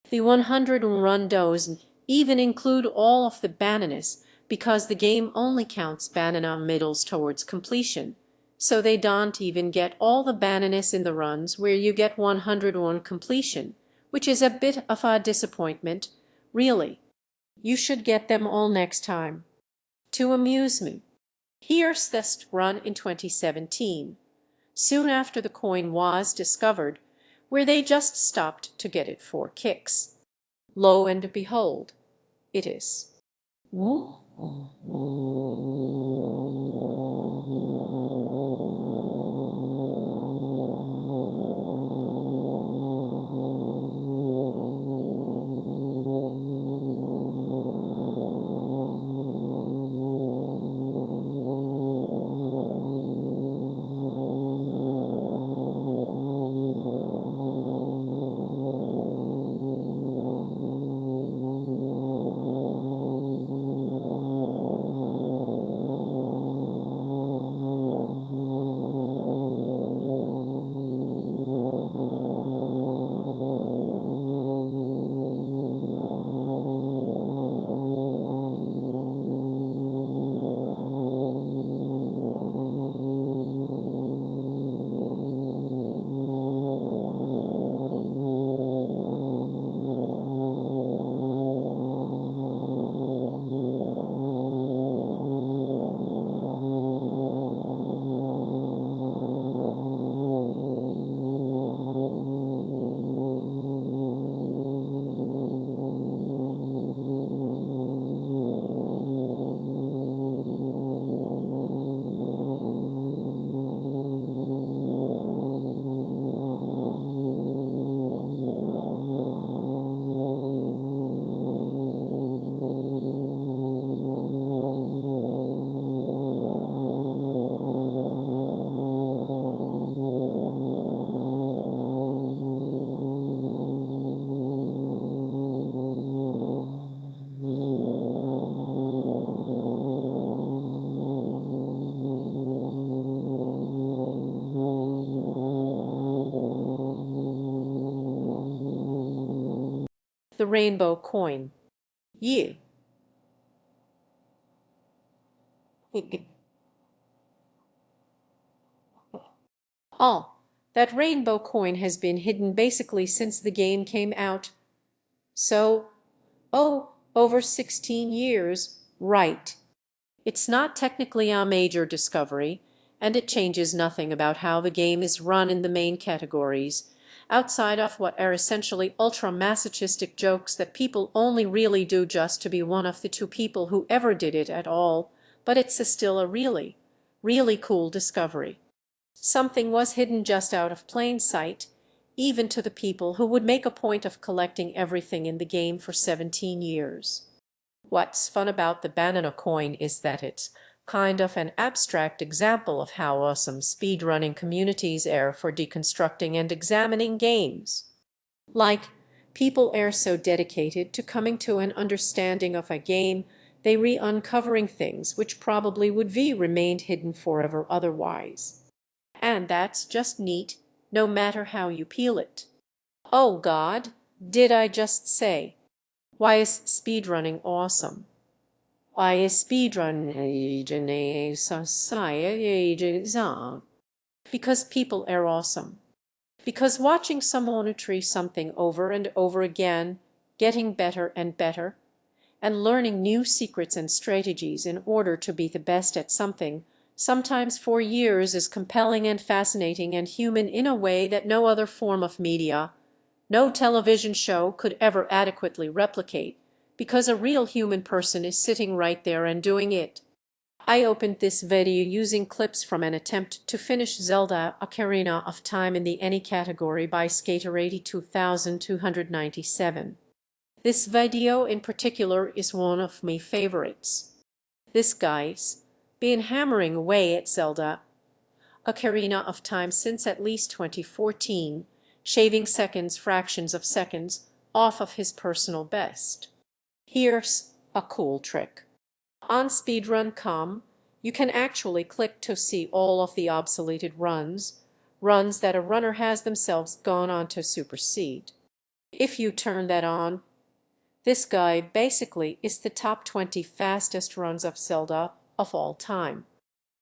The 100 run doesn't even include all of the bananas because the game only counts banana middles towards completion, so they don't even get all the bananas in the runs where you get 101 completion, which is a bit of a disappointment, really. You should get them all next time. To amuse me, here's this run in 2017, soon after the coin was discovered, where they just stopped to get it for kicks. Lo and behold, it is. rainbow coin. You. Oh, that rainbow coin has been hidden basically since the game came out. So, oh, over 16 years, right. It's not technically a major discovery, and it changes nothing about how the game is run in the main categories, outside of what are essentially ultra-masochistic jokes that people only really do just to be one of the two people who ever did it at all, but it's still a really, really cool discovery. Something was hidden just out of plain sight, even to the people who would make a point of collecting everything in the game for 17 years. What's fun about the banana coin is that it's kind of an abstract example of how awesome speedrunning communities are for deconstructing and examining games. Like, people are so dedicated to coming to an understanding of a game, they uncovering things which probably would be remained hidden forever otherwise. And that's just neat, no matter how you peel it. Oh God, did I just say? Why is speedrunning awesome? Why is speedrunning society? Because people are awesome. Because watching someone try something over and over again, getting better and better, and learning new secrets and strategies in order to be the best at something, sometimes for years, is compelling and fascinating and human in a way that no other form of media, no television show could ever adequately replicate, because a real human person is sitting right there and doing it. I opened this video using clips from an attempt to finish Zelda Ocarina of Time in the Any category by Skater82297. This video in particular is one of my favorites. This guy's been hammering away at Zelda Ocarina of Time since at least 2014, shaving seconds, fractions of seconds, off of his personal best. Here's a cool trick. On speedrun.com, you can actually click to see all of the obsoleted runs that a runner has themselves gone on to supersede. If you turn that on, this guy basically is the top 20 fastest runs of Zelda of all time.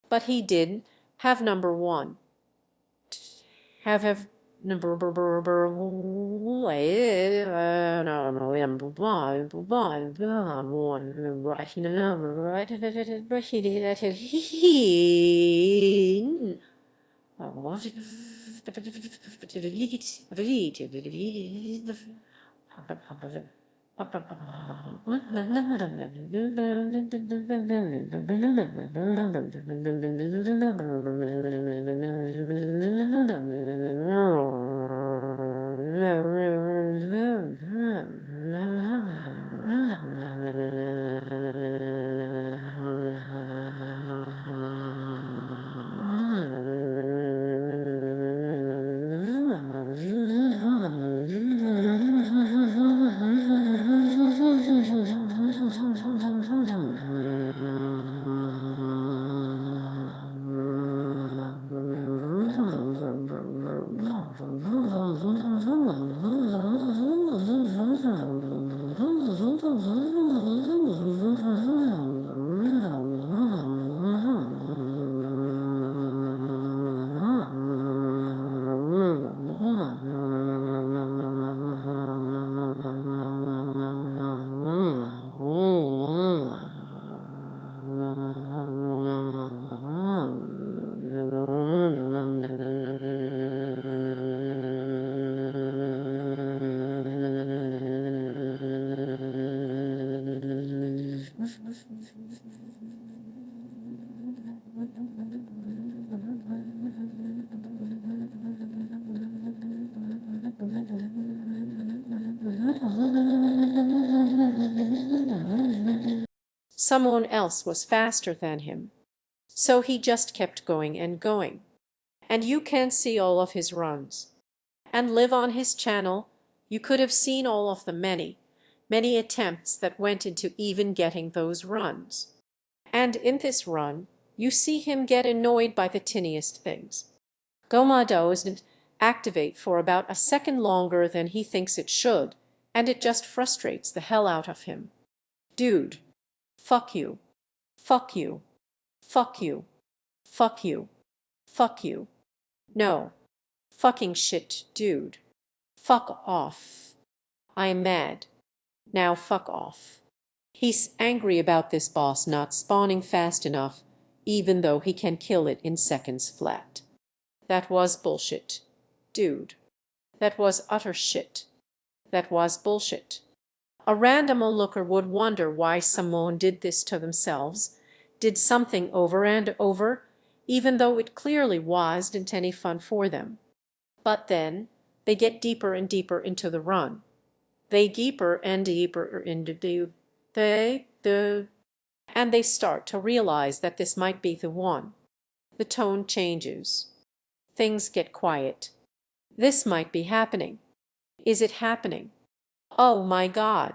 But he did have number one. Have number someone else was faster than him. So he just kept going and going. And you can see all of his runs. And live on his channel, you could have seen all of the many, many attempts that went into even getting those runs. And in this run, you see him get annoyed by the tiniest things. Goma doesn't activate for about a second longer than he thinks it should, and it just frustrates the hell out of him. Dude, fuck you, fuck you, fuck you, fuck you, fuck you. No, fucking shit, dude. Fuck off. I am mad. Now fuck off. He's angry about this boss not spawning fast enough, even though he can kill it in seconds flat. That was bullshit, dude. That was utter shit. That was bullshit. A random onlooker would wonder why someone did this to themselves, did something over and over, even though it clearly wasn't any fun for them. But then they get deeper and deeper into the run. They deeper and deeper into and they start to realize that this might be the one. The tone changes. Things get quiet. This might be happening. Is it happening? Oh my God.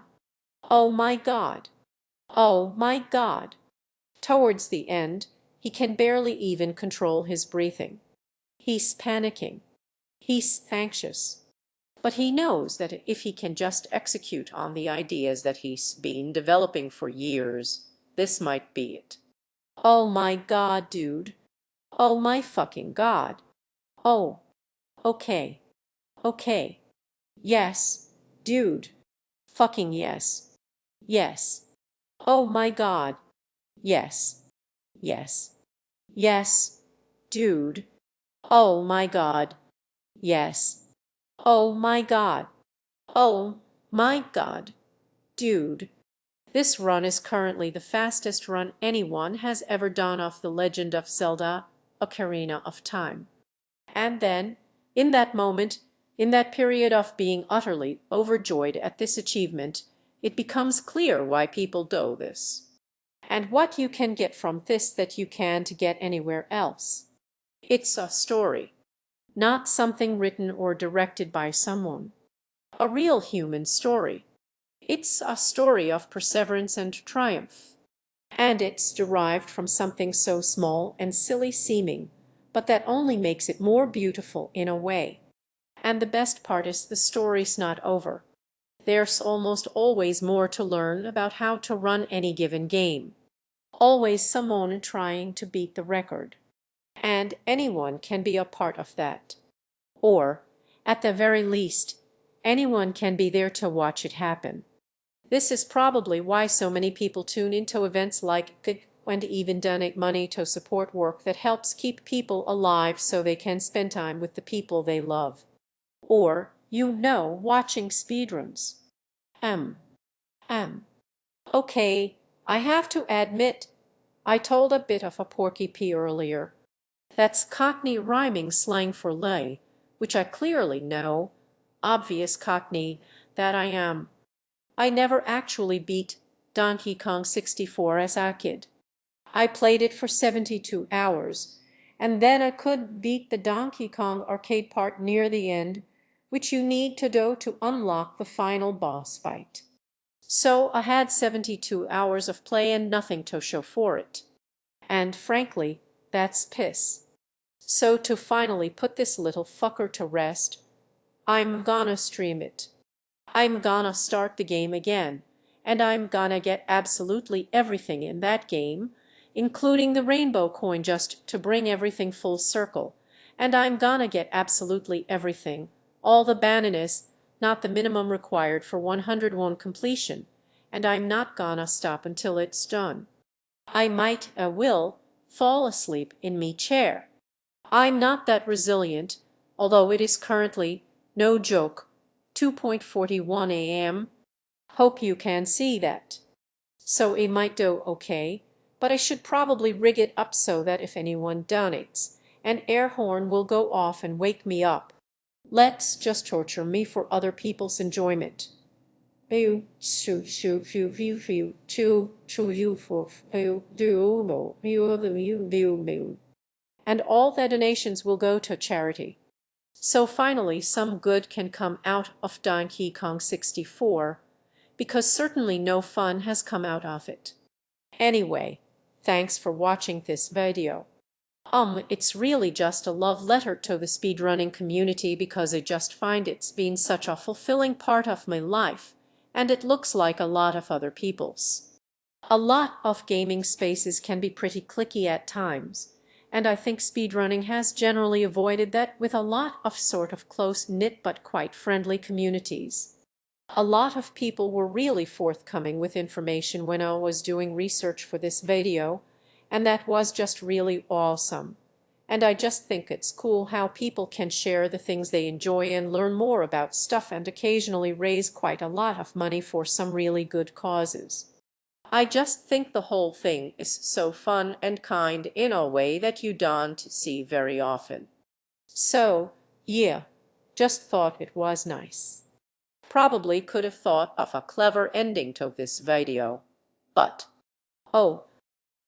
Oh my God. Oh my God. Towards the end, he can barely even control his breathing. He's panicking. He's anxious. But he knows that if he can just execute on the ideas that he's been developing for years, this might be it. Oh my God, dude. Oh my fucking God. Oh. Okay. Okay. Yes. Dude. Fucking yes. Yes. Oh my God. Yes. Yes. Yes. Dude. Oh my God. Yes. Oh my God. Oh my God. Dude. This run is currently the fastest run anyone has ever done of The Legend of Zelda: Ocarina of Time. And then, in that moment, in that period of being utterly overjoyed at this achievement, it becomes clear why people do this. And what you can get from this that you can't get anywhere else. It's a story, not something written or directed by someone. A real human story. It's a story of perseverance and triumph. And it's derived from something so small and silly seeming, but that only makes it more beautiful in a way. And the best part is the story's not over. There's almost always more to learn about how to run any given game. Always someone trying to beat the record. And anyone can be a part of that. Or, at the very least, anyone can be there to watch it happen. This is probably why so many people tune into events like GIG and even donate money to support work that helps keep people alive so they can spend time with the people they love. Or, watching speedruns. Okay, I have to admit, I told a bit of a porky pee earlier. That's Cockney rhyming slang for lay, which I clearly know, obvious Cockney, that I am. I never actually beat Donkey Kong 64 as a kid. I played it for 72 hours, and then I could beat the Donkey Kong arcade part near the end, which you need to do to unlock the final boss fight. So I had 72 hours of play and nothing to show for it. And frankly, that's piss. So to finally put this little fucker to rest, I'm gonna stream it. I'm gonna start the game again, and I'm gonna get absolutely everything in that game, including the rainbow coin just to bring everything full circle, and I'm gonna get absolutely everything, all the bananas, not the minimum required for 101 completion, and I'm not gonna stop until it's done. I will fall asleep in me chair. I'm not that resilient, although it is currently, no joke, 2:41 a.m. Hope you can see that. So it might do okay, but I should probably rig it up so that if anyone donates, an air horn will go off and wake me up. Let's just torture me for other people's enjoyment. And all the donations will go to charity. So finally some good can come out of Donkey Kong 64, because certainly no fun has come out of it. Anyway, thanks for watching this video. It's really just a love letter to the speedrunning community because I just find it's been such a fulfilling part of my life, and it looks like a lot of other people's. A lot of gaming spaces can be pretty cliquey at times, and I think speedrunning has generally avoided that with a lot of sort of close-knit but quite friendly communities. A lot of people were really forthcoming with information when I was doing research for this video, and that was just really awesome. And I just think it's cool how people can share the things they enjoy and learn more about stuff and occasionally raise quite a lot of money for some really good causes. I just think the whole thing is so fun and kind in a way that you don't see very often. So, yeah, just thought it was nice. Probably could have thought of a clever ending to this video. But, oh,